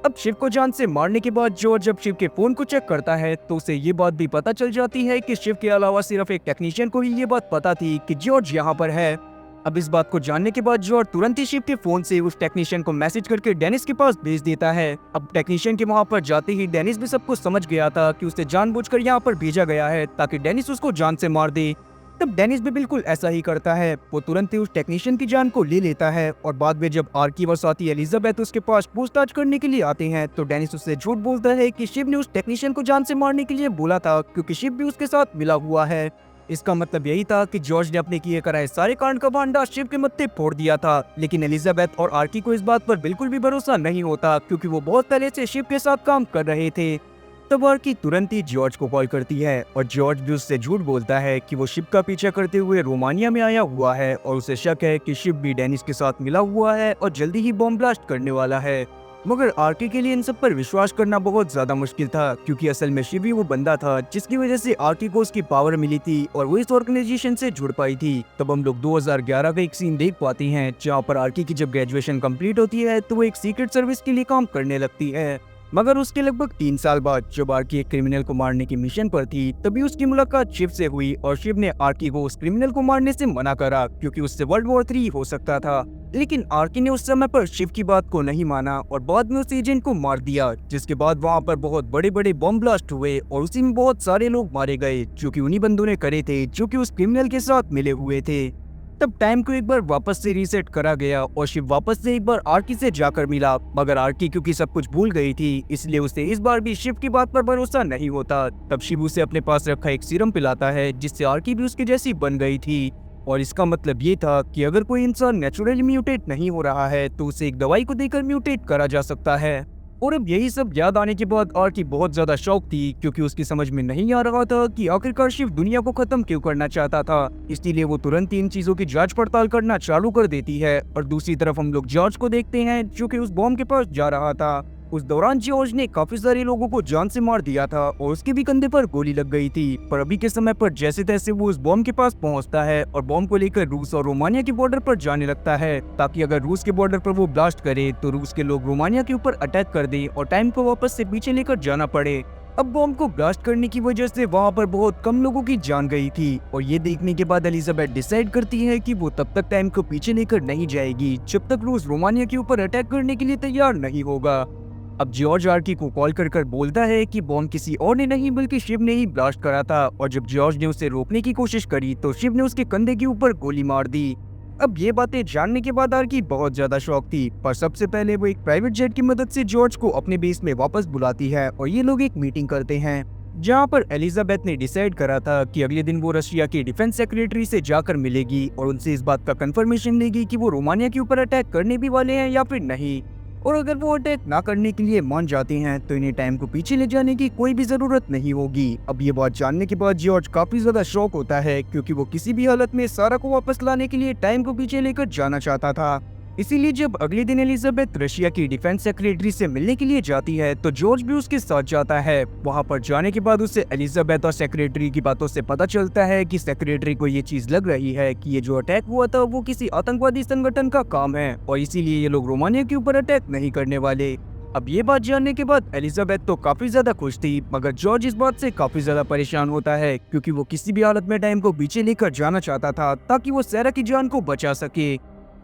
A: अब शिव को जान से मारने के बाद जॉर्ज जब शिव के फोन को चेक करता है तो उसे ये बात भी पता चल जाती है कि शिव के अलावा सिर्फ एक टेक्नीशियन को ही ये बात पता थी कि जॉर्ज यहाँ पर है। अब इस बात को जानने के बाद जॉर्ज तुरंत ही शिव के फोन से उस टेक्नीशियन को मैसेज करके डेनिस के पास भेज देता है। अब टेक्नीशियन के वहाँ पर जाते ही डेनिस भी सब कुछ समझ गया था कि उसे जानबूझकर यहाँ पर भेजा गया है ताकि डेनिस उसको जान से मार दे। तब डेनिस भी बिल्कुल ऐसा ही करता है, वो तुरंत ही उस टेक्नीशियन की जान को ले लेता है और बाद में जब आर्की व साथी एलिजाबेथ उसके पास पूछताछ करने के लिए आते हैं तो डेनिस उससे झूठ बोलता है कि शिव ने उस टेक्नीशियन को जान से मारने के लिए बोला था, क्योंकि शिव भी उसके साथ मिला हुआ है। इसका मतलब यही था कि जॉर्ज ने अपने किए कराए सारे कांड का भांडा शिव के मत्थे फोड़ दिया था। लेकिन एलिजाबेथ और आर्की को इस बात पर बिल्कुल भी भरोसा नहीं होता, क्योंकि वो बहुत पहले से शिव के साथ काम कर रहे थे। तब आर्की तुरंत ही जॉर्ज को कॉल करती है और जॉर्ज भी उससे झूठ बोलता है कि वो शिव का पीछा करते हुए रोमानिया में आया हुआ है और उसे शक है कि शिव भी डेनिस के साथ मिला हुआ है और जल्दी ही बॉम्ब ब्लास्ट करने वाला है। मगर आर्की के लिए इन सब पर विश्वास करना बहुत ज्यादा मुश्किल था, क्योंकि असल में शिव ही वो बंदा था जिसकी वजह से आर्की को उसकी पावर मिली थी और वो इस ऑर्गेनाइजेशन से जुड़ पाई थी। तब हम लोग 2011 का एक सीन देख पाते हैं, जहाँ पर आर्की की जब ग्रेजुएशन कंप्लीट होती है तो वो एक सीक्रेट सर्विस के लिए काम करने लगती है। मगर उसके लगभग 3 साल बाद जब आर्की एक क्रिमिनल को मारने की मिशन पर थी, तभी उसकी मुलाकात शिव से हुई और शिव ने आर्की को उस क्रिमिनल को मारने से मना करा, क्योंकि उससे वर्ल्ड वॉर 3 हो सकता था। लेकिन आर्की ने उस समय पर शिव की बात को नहीं माना और बाद में उस एजेंट को मार दिया, जिसके बाद वहाँ पर बहुत बड़े बड़े बम ब्लास्ट हुए और उसी में बहुत सारे लोग मारे गए जो कि उन्हीं बंदों ने करे थे जो कि उस क्रिमिनल के साथ मिले हुए थे। तब टाइम को एक बार वापस से रीसेट करा गया और शिव वापस से एक बार आर्की से जाकर मिला, मगर आर्की क्योंकि सब कुछ भूल गई थी इसलिए उसे इस बार भी शिव की बात पर भरोसा नहीं होता। तब शिव उसे अपने पास रखा एक सीरम पिलाता है जिससे आर्की भी उसकी जैसी बन गई थी और इसका मतलब ये था कि अगर कोई इंसान नेचुरली म्यूटेट नहीं हो रहा है तो उसे एक दवाई को देकर म्यूटेट करा जा सकता है। और अब यही सब याद आने के बाद आर्की बहुत ज्यादा शौक थी क्योंकि उसकी समझ में नहीं आ रहा था कि आखिरकार शिव दुनिया को खत्म क्यों करना चाहता था। इसलिए वो तुरंत इन चीजों की जांच पड़ताल करना चालू कर देती है और दूसरी तरफ हम लोग जॉर्ज को देखते हैं जो कि उस बॉम्ब के पास जा रहा था। उस दौरान जॉर्ज ने काफी सारे लोगों को जान से मार दिया था और उसके भी कंधे पर गोली लग गई थी, पर अभी के समय पर जैसे तैसे वो उस बॉम्ब के पास पहुंचता है और बॉम्ब को लेकर रूस और रोमानिया के बॉर्डर पर जाने लगता है ताकि अगर रूस के बॉर्डर पर वो ब्लास्ट करे तो रूस के लोग रोमानिया के ऊपर अटैक कर दे और टाइम को वापस से पीछे लेकर जाना पड़े। अब बॉम्ब को ब्लास्ट करने की वजह से वहाँ पर बहुत कम लोगों की जान गई थी और ये देखने के बाद एलिजाबेथ डिसाइड करती है कि वो तब तक टाइम को पीछे लेकर नहीं जाएगी जब तक रूस रोमानिया के ऊपर अटैक करने के लिए तैयार नहीं होगा। अब जॉर्ज आर्की को कॉल कर बोलता है कि बॉम्ब किसी और ने नहीं बल्कि शिव ने ही ब्लास्ट करा था और जब जॉर्ज ने उसे रोकने की कोशिश करी तो शिव ने उसके कंधे के ऊपर गोली मार दी। अब ये बातें जानने के बाद आर्की बहुत ज्यादा शॉक थी, पर सबसे पहले वो एक प्राइवेट जेट की मदद से जॉर्ज को अपने बेस में वापस बुलाती है और ये लोग एक मीटिंग करते हैं जहाँ पर एलिजाबेथ ने डिसाइड करा था कि अगले दिन वो रशिया के डिफेंस सेक्रेटरी से जाकर मिलेगी और उनसे इस बात का कंफर्मेशन लेगी कि वो रोमानिया के ऊपर अटैक करने भी वाले हैं या फिर नहीं, और अगर वो अटैक ना करने के लिए मान जाते हैं तो इन्हें टाइम को पीछे ले जाने की कोई भी जरूरत नहीं होगी। अब ये बात जानने के बाद जॉर्ज काफी ज्यादा शॉक होता है क्योंकि वो किसी भी हालत में सारा को वापस लाने के लिए टाइम को पीछे लेकर जाना चाहता था। इसीलिए जब अगले दिन एलिजाबेथ रशिया की डिफेंस सेक्रेटरी से मिलने के लिए जाती है तो जॉर्ज भी उसके साथ जाता है। वहां पर जाने के बाद उसे एलिजाबेथ और सेक्रेटरी की बातों से पता चलता है कि सेक्रेटरी को ये चीज लग रही है कि ये जो अटैक हुआ था वो किसी आतंकवादी संगठन का काम है और इसीलिए ये लोग रोमानिया के ऊपर अटैक नहीं करने वाले। अब ये बात जानने के बाद एलिजाबेथ तो काफी ज्यादा खुश थी, मगर जॉर्ज इस बात से काफी ज्यादा परेशान होता है क्योंकि वो किसी भी हालत में टाइम को पीछे लेकर जाना चाहता था ताकि वो सैरा की जान को बचा सके।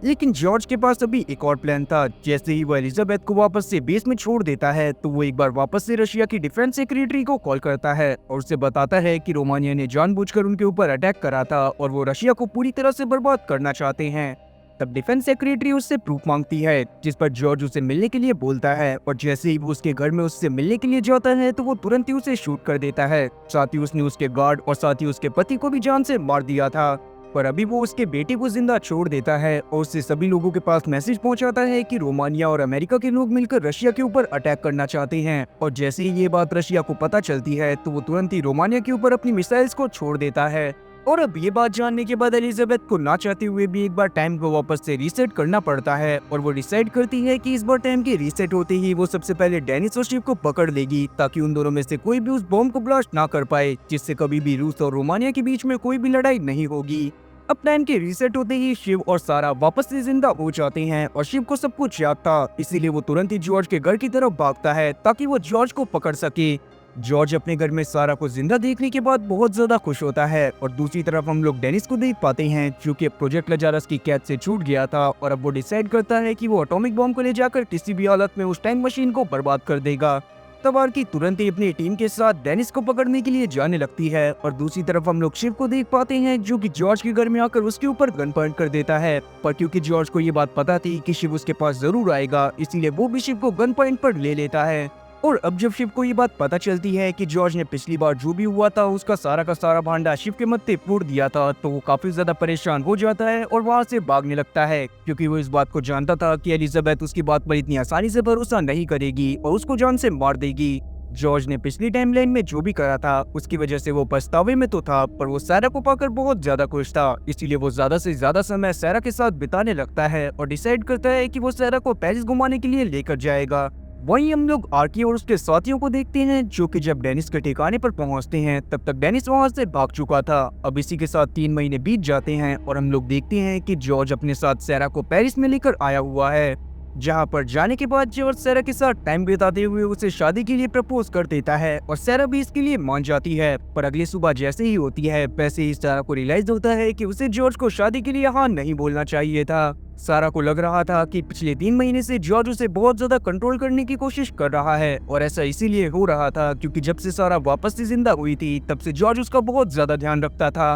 A: लेकिन जॉर्ज के पास अभी एक और प्लान था। जैसे ही वो एलिजाबेथ को वापस से बेस में छोड़ देता है तो वो एक बार वापस से रशिया की डिफेंस सेक्रेटरी को कॉल करता है और उसे बताता है कि रोमानिया ने जानबूझकर उनके ऊपर अटैक करा था और वो रशिया को पूरी तरह से बर्बाद करना चाहते हैं। तब डिफेंस सेक्रेटरी उससे प्रूफ मांगती है जिस पर जॉर्ज उसे मिलने के लिए बोलता है और जैसे ही वो उसके घर में उससे मिलने के लिए जाता है तो वो तुरंत ही उसे शूट कर देता है। साथ ही उसने उसके गार्ड और साथ ही उसके पति को भी जान से मार दिया था, पर अभी वो उसके बेटे को जिंदा छोड़ देता है और उससे सभी लोगों के पास मैसेज पहुंचाता है कि रोमानिया और अमेरिका के लोग मिलकर रशिया के ऊपर अटैक करना चाहते हैं। और जैसे ही ये बात रशिया को पता चलती है तो वो तुरंत ही रोमानिया के ऊपर अपनी मिसाइल्स को छोड़ देता है। और अब ये बात जानने के बाद एलिजाबेथ को ना चाहते हुए भी एक बार टाइम को वापस से रीसेट करना पड़ता है और वो डिसाइड करती है कि इस बार टाइम के रीसेट होते ही वो सबसे पहले डेनिस और शिव को पकड़ लेगी ताकि उन दोनों में से कोई भी उस बॉम्ब को ब्लास्ट ना कर पाए, जिससे कभी भी रूस और रोमानिया के बीच में कोई भी लड़ाई नहीं होगी। अब टाइम के रीसेट होते ही शिव और सारा वापस से जिंदा हो जाते हैं और शिव को सब कुछ याद था, इसीलिए वो तुरंत ही जॉर्ज के घर की तरफ भागता है ताकि वो जॉर्ज को पकड़ सके। जॉर्ज अपने घर में सारा को जिंदा देखने के बाद बहुत ज्यादा खुश होता है और दूसरी तरफ हम लोग डेनिस को देख पाते हैं जो कि प्रोजेक्ट लजारस की कैद से छूट गया था और अब वो डिसाइड करता है कि वो एटॉमिक बॉम्ब को ले जाकर किसी भी हालत में उस टाइम मशीन को बर्बाद कर देगा। तब आर्की तुरंत ही अपनी टीम के साथ डेनिस को पकड़ने के लिए जाने लगती है और दूसरी तरफ हम लोग शिव को देख पाते हैं जो कि जॉर्ज के घर में आकर उसके ऊपर गन पॉइंट कर देता है, पर क्योंकि जॉर्ज को ये बात पता थी कि शिव उसके पास जरूर आएगा इसीलिए वो भी शिव को गन पॉइंट पर ले लेता है। और अब जब शिव को ये बात पता चलती है कि जॉर्ज ने पिछली बार जो भी हुआ था उसका सारा का सारा भांडा शिव के मत्थे फोड़ दिया था, तो वो काफी ज्यादा परेशान हो जाता है और वहाँ से भागने लगता है क्योंकि वो इस बात को जानता था कि एलिजाबेथ उसकी बात पर इतनी आसानी से भरोसा नहीं करेगी और उसको जान से मार देगी। जॉर्ज ने पिछली टाइमलाइन में जो भी करा था उसकी वजह से वो पछतावे में तो था, पर वो सैरा को पाकर बहुत ज्यादा खुश था, इसीलिए वो ज्यादा से ज्यादा समय सैरा के साथ बिताने लगता है और डिसाइड करता है कि वो सैरा को पेरिस घुमाने के लिए लेकर जाएगा। वहीं हम लोग आर्की और उसके साथियों को देखते हैं जो कि जब डेनिस के ठिकाने पर पहुंचते हैं तब तक डेनिस वहां से भाग चुका था। अब इसी के साथ 3 महीने बीत जाते हैं और हम लोग देखते हैं कि जॉर्ज अपने साथ सैरा को पेरिस में लेकर आया हुआ है, जहां पर जाने के बाद जॉर्ज सैरा के साथ टाइम बिताते हुए उसे शादी के लिए प्रपोज कर देता है और सैरा भी इसके लिए मान जाती है। पर अगली सुबह जैसे ही होती है वैसे ही सैरा को रियलाइज होता है कि उसे जॉर्ज को शादी के लिए हाँ नहीं बोलना चाहिए था। सारा को लग रहा था कि पिछले 3 महीने से जॉर्ज उसे बहुत ज्यादा कंट्रोल करने की कोशिश कर रहा है, और ऐसा इसीलिए हो रहा था क्योंकि जब से सारा वापस से जिंदा हुई थी तब से जॉर्ज उसका बहुत ज्यादा ध्यान रखता था।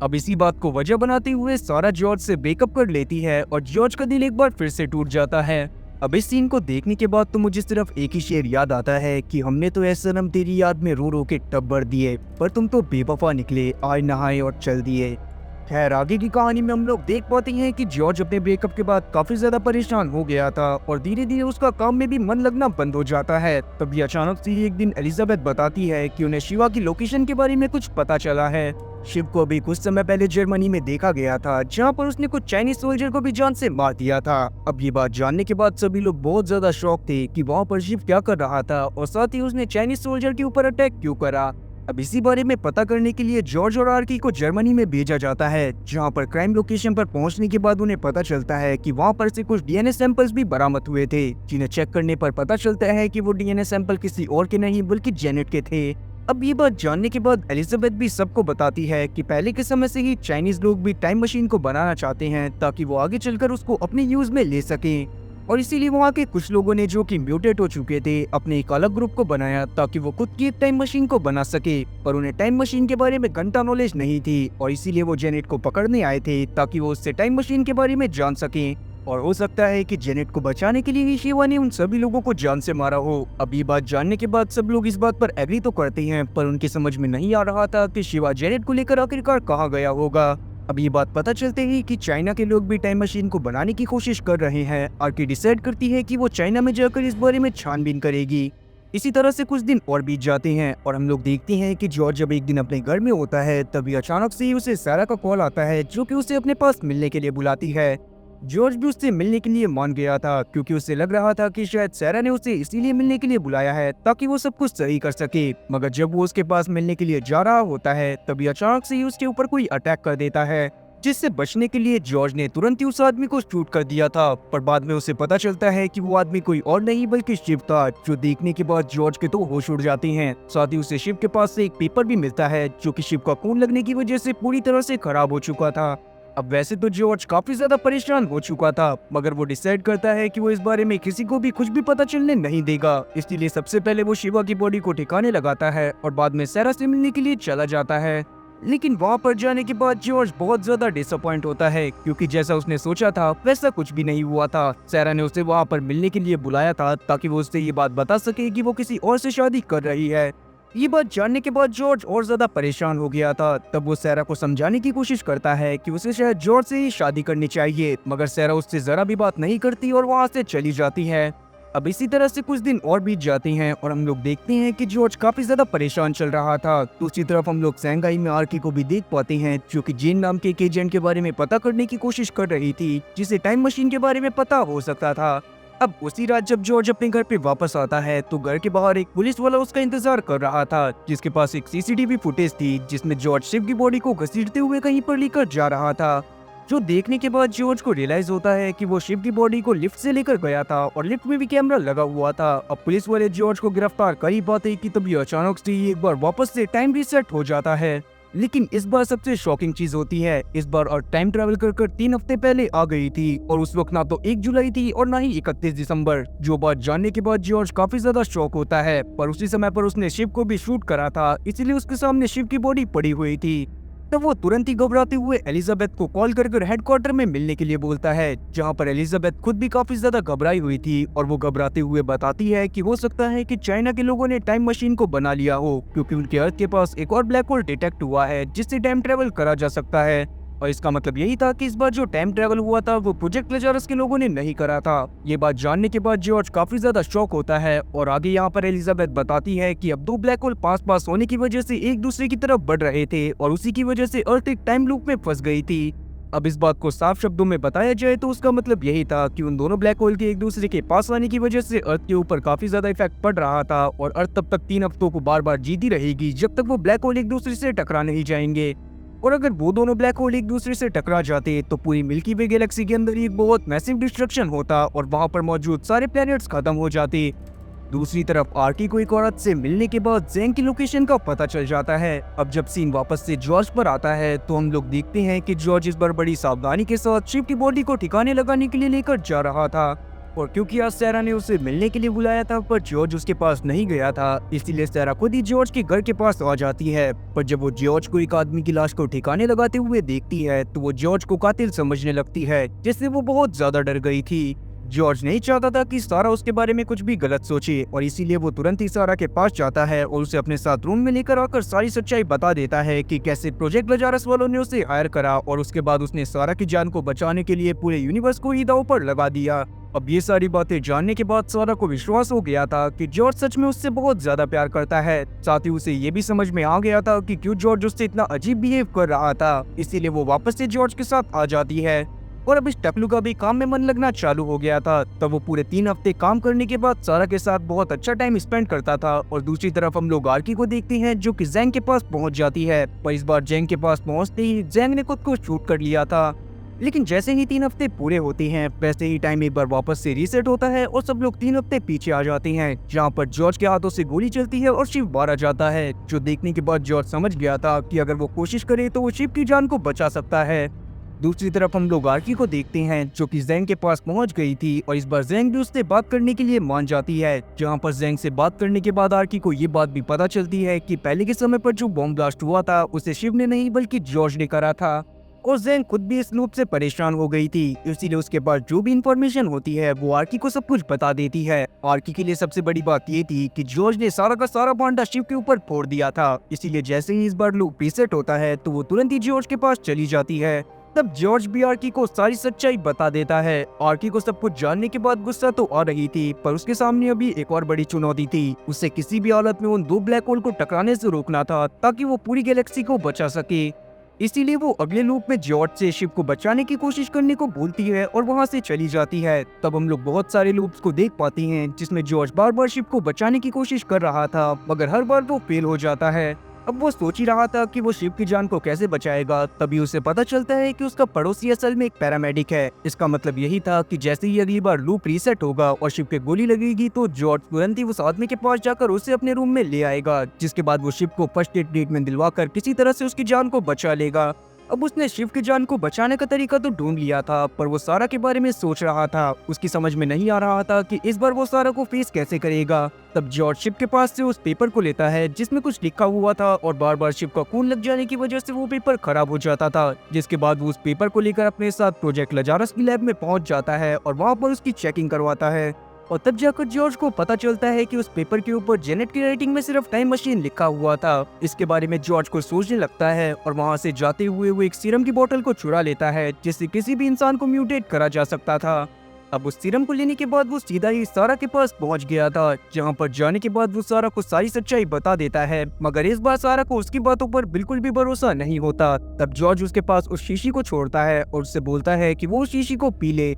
A: अब इसी बात को वजह बनाते हुए सारा जॉर्ज से ब्रेकअप कर लेती है और जॉर्ज का दिल एक बार फिर से टूट जाता है। अब इस सीन को देखने के बाद तो मुझे सिर्फ एक ही शेर याद आता है कि हमने तो ऐसा सनम तेरी याद में रो रो के टब भर दिए, पर तुम तो बेवफा निकले, आज नहाए और चल दिए। खैर आगे की कहानी में हम लोग देख पाते हैं कि जॉर्ज अपने ब्रेकअप के बाद काफी ज्यादा परेशान हो गया था और धीरे धीरे उसका काम में भी मन लगना बंद हो जाता है। तभी अचानक से एक दिन एलिजाबेथ बताती है कि उन्हें शिवा की लोकेशन के बारे में कुछ पता चला है। शिव को अभी कुछ समय पहले जर्मनी में देखा गया था, जहाँ पर उसने कुछ चाइनीज सोल्जर को भी जान से मार दिया था। अब ये बात जानने के बाद सभी लोग बहुत ज्यादा शॉक थे कि वहाँ पर शिव क्या कर रहा था और साथ ही उसने चाइनीज सोल्जर के ऊपर अटैक क्यों करा। अब इसी बारे में पता करने के लिए जॉर्ज और आर्की को जर्मनी में भेजा जाता है, जहां पर क्राइम लोकेशन पर पहुंचने के बाद उन्हें पता चलता है कि वहां पर से कुछ डीएनए सैंपल्स भी बरामद हुए थे, जिन्हें चेक करने पर पता चलता है कि वो डीएनए सैंपल किसी और के नहीं बल्कि जेनेट के थे। अब ये बात जानने के बाद एलिजाबेथ भी सबको बताती है कि पहले के समय से ही चाइनीज लोग भी टाइम मशीन को बनाना चाहते हैं ताकि वो आगे चलकर उसको अपने यूज में ले सकें, और इसीलिए वहाँ के कुछ लोगों ने जो कि म्यूटेट हो चुके थे अपने एक अलग ग्रुप को बनाया ताकि वो खुद की एक टाइम मशीन को बना सके। पर उन्हें टाइम मशीन के बारे में घंटा नॉलेज नहीं थी और इसीलिए वो जेनेट को पकड़ने आए थे ताकि वो उससे टाइम मशीन के बारे में जान सकें, और हो सकता है कि जेनेट को बचाने के लिए ही शिवा ने उन सभी लोगों को जान से मारा हो। अब ये बात जानने के बाद सब लोग इस बात पर एग्री तो करते हैं, पर उनकी समझ में नहीं आ रहा था कि शिवा जेनेट को लेकर आखिरकार कहाँ गया होगा। अब ये बात पता चलते ही कि चाइना के लोग भी टाइम मशीन को बनाने की कोशिश कर रहे हैं। आर्की डिसाइड करती है कि वो चाइना में जाकर इस बारे में छानबीन करेगी। इसी तरह से कुछ दिन और बीत जाते हैं और हम लोग देखते हैं कि जॉर्ज जब एक दिन अपने घर में होता है तभी अचानक से ही उसे सारा का कॉल आता है, जो कि उसे अपने पास मिलने के लिए बुलाती है। जॉर्ज भी उससे मिलने के लिए मान गया था क्योंकि उसे लग रहा था कि शायद सारा ने उसे इसीलिए मिलने के लिए बुलाया है ताकि वो सब कुछ सही कर सके। मगर जब वो उसके पास मिलने के लिए जा रहा होता है तभी अचानक से ही उसके ऊपर कोई अटैक कर देता है, जिससे बचने के लिए जॉर्ज ने तुरंत ही उस आदमी को शूट कर दिया था। पर बाद में उसे पता चलता है कि वो आदमी कोई और नहीं बल्कि शिव था, जो देखने के बाद जॉर्ज के तो होश उड़ जाते हैं। साथ ही उसे शिव के पास से एक पेपर भी मिलता है जो कि शिव का खून लगने की वजह से पूरी तरह से खराब हो चुका था। अब वैसे तो जॉर्ज काफी ज्यादा परेशान हो चुका था, मगर वो डिसाइड करता है कि वो इस बारे में किसी को भी कुछ भी पता चलने नहीं देगा। इसलिए सबसे पहले वो शिवा की बॉडी को ठिकाने लगाता है और बाद में सारा से मिलने के लिए चला जाता है। लेकिन वहाँ पर जाने के बाद जॉर्ज बहुत ज्यादा डिसअपॉइंट होता है क्योंकि जैसा उसने सोचा था वैसा कुछ भी नहीं हुआ था। सारा ने उसे वहाँ पर मिलने के लिए बुलाया था ताकि वो उससे ये बात बता सके कि वो किसी और से शादी कर रही है। ये बात जानने के बाद जॉर्ज और ज्यादा परेशान हो गया था। तब वो सारा को समझाने की कोशिश करता है कि उसे शायद जॉर्ज से ही शादी करनी चाहिए, मगर सारा उससे जरा भी बात नहीं करती और वहाँ से चली जाती है। अब इसी तरह से कुछ दिन और बीत जाते हैं और हम लोग देखते हैं कि जॉर्ज काफी ज्यादा परेशान चल रहा था। दूसरी तरफ हम लोग शंघाई में आर्की को भी देख पाते हैं, जो कि जेन नाम के एक एजेंट के बारे में पता करने की कोशिश कर रही थी, जिसे टाइम मशीन के बारे में पता हो सकता था। अब उसी रात जब जॉर्ज अपने घर पे वापस आता है तो घर के बाहर एक पुलिस वाला उसका इंतजार कर रहा था, जिसके पास एक सीसीटीवी फुटेज थी जिसमें जॉर्ज शिव की बॉडी को घसीटते हुए कहीं पर लेकर जा रहा था। जो देखने के बाद जॉर्ज को रियलाइज होता है कि वो शिव की बॉडी को लिफ्ट से लेकर गया था और लिफ्ट में भी कैमरा लगा हुआ था। अब पुलिस वाले जॉर्ज को गिरफ्तार कर ही पाते कि तभी अचानक से एक बार वापस से टाइम रीसेट हो जाता है। लेकिन इस बार सबसे शॉकिंग चीज होती है, इस बार और टाइम ट्रेवल कर 3 हफ्ते पहले आ गई थी और उस वक्त ना तो 1 जुलाई थी और ना ही 31 दिसंबर। जो बात जानने के बाद जॉर्ज काफी ज्यादा शॉक होता है, पर उसी समय पर उसने शिव को भी शूट करा था, इसीलिए उसके सामने शिव की बॉडी पड़ी हुई थी। तब वो तुरंत ही घबराते हुए एलिजाबेथ को कॉल कर हेडक्वार्टर में मिलने के लिए बोलता है, जहां पर एलिजाबेथ खुद भी काफी ज्यादा घबराई हुई थी और वो घबराते हुए बताती है कि हो सकता है कि चाइना के लोगों ने टाइम मशीन को बना लिया हो, क्योंकि उनके अर्थ के पास एक और ब्लैक होल डिटेक्ट हुआ है जिससे टाइम ट्रेवल करा जा सकता है। और इसका मतलब यही था कि इस बार जो टाइम ट्रेवल हुआ था वो प्रोजेक्ट लजारस के लोगों ने नहीं करा था। ये बात जानने के बाद जॉर्ज काफी ज्यादा शॉक होता है और आगे यहाँ पर एलिजाबेथ बताती है कि अब 2 ब्लैक होल पास होने की वजह से एक दूसरे की तरफ बढ़ रहे थे और उसी की वजह से अर्थ एक टाइम लूप में फंस गई थी। अब इस बात को साफ शब्दों में बताया जाए तो उसका मतलब यही था कि उन दोनों ब्लैक होल के एक दूसरे के पास आने की वजह से अर्थ के ऊपर काफी ज्यादा इफेक्ट पड़ रहा था और अर्थ तब तक 3 हफ्तों को बार बार जीती रहेगी जब तक वो ब्लैक होल एक दूसरे से टकरा नहीं जाएंगे। और अगर वो दोनों ब्लैक होल एक दूसरे से टकरा जाते तो पूरी मिल्की वे गैलेक्सी के अंदर एक बहुत मैसिव डिस्ट्रक्शन होता और वहां पर मौजूद सारे प्लैनेट्स खत्म हो जाते। दूसरी तरफ आर्की को एक औरत से मिलने के बाद जैंग की लोकेशन का पता चल जाता है। अब जब सीन वापस से जॉर्ज पर आता है तो हम लोग देखते हैं कि जॉर्ज इस बार बड़ी सावधानी के साथ शिव की बॉडी को ठिकाने लगाने के लिए लेकर जा रहा था, और क्योंकि आज सैरा ने उसे मिलने के लिए बुलाया था पर जॉर्ज उसके पास नहीं गया था, इसलिए सैरा खुद ही जॉर्ज के घर के पास आ जाती है। पर जब वो जॉर्ज को एक आदमी की लाश को ठिकाने लगाते हुए देखती है तो वो जॉर्ज को कातिल समझने लगती है, जिससे वो बहुत ज्यादा डर गई थी। जॉर्ज नहीं चाहता था कि सारा उसके बारे में कुछ भी गलत सोचे, और इसीलिए वो तुरंत ही सारा के पास जाता है और उसे अपने साथ रूम में लेकर आकर सारी सच्चाई बता देता है कि कैसे प्रोजेक्ट लजारस वालों ने उसे हायर करा और उसके बाद उसने सारा की जान को बचाने के लिए पूरे यूनिवर्स को ही दांव पर लगा दिया। अब ये सारी बातें जानने के बाद सारा को विश्वास हो गया था कि जॉर्ज सच में उससे बहुत ज्यादा प्यार करता है। साथ ही उसे ये भी समझ में आ गया था कि क्यों जॉर्ज उससे इतना अजीब बिहेव कर रहा था, इसीलिए वो वापस से जॉर्ज के साथ आ जाती है। और अब इस टकलू का भी काम में मन लगना चालू हो गया था। तब वो पूरे 3 हफ्ते काम करने के बाद सारा के साथ बहुत अच्छा टाइम स्पेंड करता था। और दूसरी तरफ हम लोग आर्की को देखते हैं जो कि जैंग के पास पहुंच जाती है, पर इस बार जैंग के पास पहुंचते ही जैंग ने खुद को शूट कर लिया था। लेकिन जैसे ही 3 हफ्ते पूरे होते हैं वैसे ही टाइम एक बार वापस से रीसेट होता है और सब लोग 3 हफ्ते पीछे आ जाते हैं, जहाँ पर जॉर्ज के हाथों से गोली चलती है और शिव मारा जाता है, जो देखने के बाद जॉर्ज समझ गया था कि अगर वो कोशिश करे तो वो शिव की जान को बचा सकता है। दूसरी तरफ हम लोग आर्की को देखते हैं जो कि जैंग के पास पहुंच गई थी, और इस बार जैंग भी उससे बात करने के लिए मान जाती है। जहां पर जैंग से बात करने के बाद आर्की को ये बात भी पता चलती है कि पहले के समय पर जो बॉम्ब ब्लास्ट हुआ था उसे शिव ने नहीं बल्कि जॉर्ज ने करा था। और जैंग खुद भी इस लूप से परेशान हो गई थी, इसीलिए उसके पास जो भी इंफॉर्मेशन होती है वो आर्की को सब कुछ बता देती है। आर्की के लिए सबसे बड़ी बात ये थी कि जॉर्ज ने सारा का सारा भांडा शिव के ऊपर फोड़ दिया था, इसीलिए जैसे ही इस बार लूप रीसेट होता है तो वो तुरंत ही जॉर्ज के पास चली जाती है। तब जॉर्ज भी आर्की को सारी सच्चाई बता देता है। आर्की को सब कुछ जानने के बाद गुस्सा तो आ रही थी, पर उसके सामने अभी एक और बड़ी चुनौती थी। उसे किसी भी हालत में उन 2 ब्लैक होल को टकराने से रोकना था ताकि वो पूरी गैलेक्सी को बचा सके। इसीलिए वो अगले लूप में जॉर्ज से शिव को बचाने की कोशिश करने को बोलती है और वहाँ से चली जाती है। तब हम लोग बहुत सारे लूप्स को देख पाते हैं जिसमें जॉर्ज बार बार शिव को बचाने की कोशिश कर रहा था, मगर हर बार वो फेल हो जाता है। अब वो सोच ही रहा था कि वो शिव की जान को कैसे बचाएगा, तभी उसे पता चलता है कि उसका पड़ोसी असल में एक पैरामेडिक है। इसका मतलब यही था कि जैसे ही अगली बार लूप रीसेट होगा और शिव के गोली लगेगी तो जॉर्ज तुरंत ही उस आदमी के पास जाकर उसे अपने रूम में ले आएगा, जिसके बाद वो शिव को फर्स्ट एड ट्रीटमेंट दिलवाकर किसी तरह से उसकी जान को बचा लेगा। अब उसने शिव की जान को बचाने का तरीका तो ढूंढ लिया था, पर वो सारा के बारे में सोच रहा था। उसकी समझ में नहीं आ रहा था कि इस बार वो सारा को फेस कैसे करेगा। तब जॉर्ज शिव के पास से उस पेपर को लेता है जिसमें कुछ लिखा हुआ था, और बार बार शिव का खून लग जाने की वजह से वो पेपर खराब हो जाता था। जिसके बाद वो उस पेपर को लेकर अपने साथ प्रोजेक्ट लजारस की लैब में पहुंच जाता है और वहाँ पर उसकी चेकिंग करवाता है। और तब जाकर जॉर्ज को पता चलता है कि उस पेपर के ऊपर जेनेट की राइटिंग में सिर्फ टाइम मशीन लिखा हुआ था। इसके बारे में जॉर्ज को सोचने लगता है और वहाँ से जाते हुए वो एक सीरम की बोतल को चुरा लेता है जिससे किसी भी इंसान को म्यूटेट करा जा सकता था। अब उस सीरम को लेने के बाद वो सीधा ही सारा के पास पहुंच गया था, जहां पर जाने के बाद वो सारा को सारी सच्चाई बता देता है, मगर इस बार सारा को उसकी बातों पर बिल्कुल भी भरोसा नहीं होता। तब जॉर्ज उसके पास उस शीशी को छोड़ता है और उससे बोलता है कि वो उस शीशी को पी ले।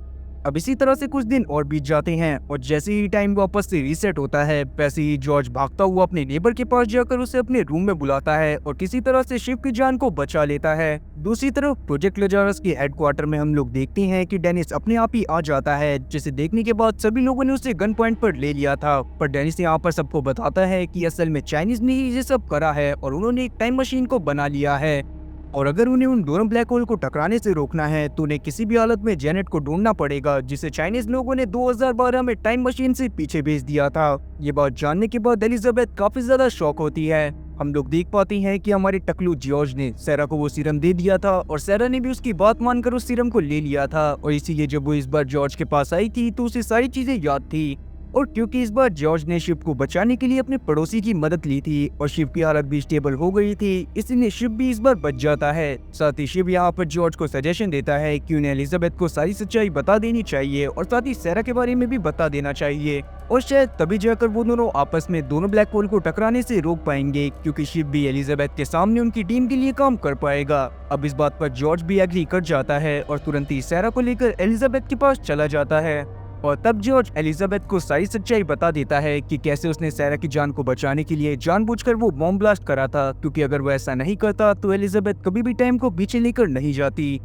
A: अब इसी तरह से कुछ दिन और बीत जाते हैं और जैसे ही टाइम वापस से रीसेट होता है वैसे ही जॉर्ज भागता हुआ अपने नेबर के पास जाकर उसे अपने रूम में बुलाता है और किसी तरह से शिव की जान को बचा लेता है। दूसरी तरफ प्रोजेक्ट लजारस के हेडक्वार्टर में हम लोग देखते हैं कि डेनिस अपने आप ही आ जाता है, जिसे देखने के बाद सभी लोगों ने उसे गन पॉइंट पर ले लिया था। पर डेनिस यहाँ पर सबको बताता है कि असल में चाइनीज ने ही ये सब करा है और उन्होंने एक टाइम मशीन को बना लिया है, और अगर उन्हें उन दोनों ब्लैक होल को टकराने से रोकना है तो उन्हें किसी भी हालत में जेनेट को ढूंढना पड़ेगा, जिसे चाइनीज लोगों ने 2012 में टाइम मशीन से पीछे भेज दिया था। ये बात जानने के बाद एलिजाबेथ काफी ज्यादा शॉक होती है। हम लोग देख पाते हैं कि हमारे टकलू जॉर्ज ने सैरा को वो सीरम दे दिया था और सैरा ने भी उसकी बात मानकर उस सीरम को ले लिया था, और इसीलिए जब वो इस बार जॉर्ज के पास आई थी तो उसे सारी चीजें याद थी। और क्योंकि इस बार जॉर्ज ने शिव को बचाने के लिए अपने पड़ोसी की मदद ली थी और शिव की हालत भी स्टेबल हो गई थी, इसलिए शिव भी इस बार बच जाता है। साथ ही शिव यहाँ पर जॉर्ज को सजेशन देता है कि उन्हें एलिजाबेथ को सारी सच्चाई बता देनी चाहिए और साथ ही सैरा के बारे में भी बता देना चाहिए, और शायद तभी जाकर वो दोनों आपस में दोनों ब्लैक होल को टकराने से रोक पाएंगे, क्योंकि शिव भी एलिजाबेथ के सामने उनकी टीम के लिए काम कर पाएगा। अब इस बात पर जॉर्ज भी एग्री कर जाता है और तुरंत ही सैरा को लेकर एलिजाबेथ के पास चला जाता है। और तब जॉर्ज एलिजाबेथ को सारी सच्चाई बता देता है कि कैसे उसने सैरा की जान को बचाने के लिए जानबूझकर वो बॉम्ब ब्लास्ट करा था, क्योंकि अगर वो ऐसा नहीं करता तो एलिजाबेथ कभी भी टाइम को पीछे लेकर नहीं जाती।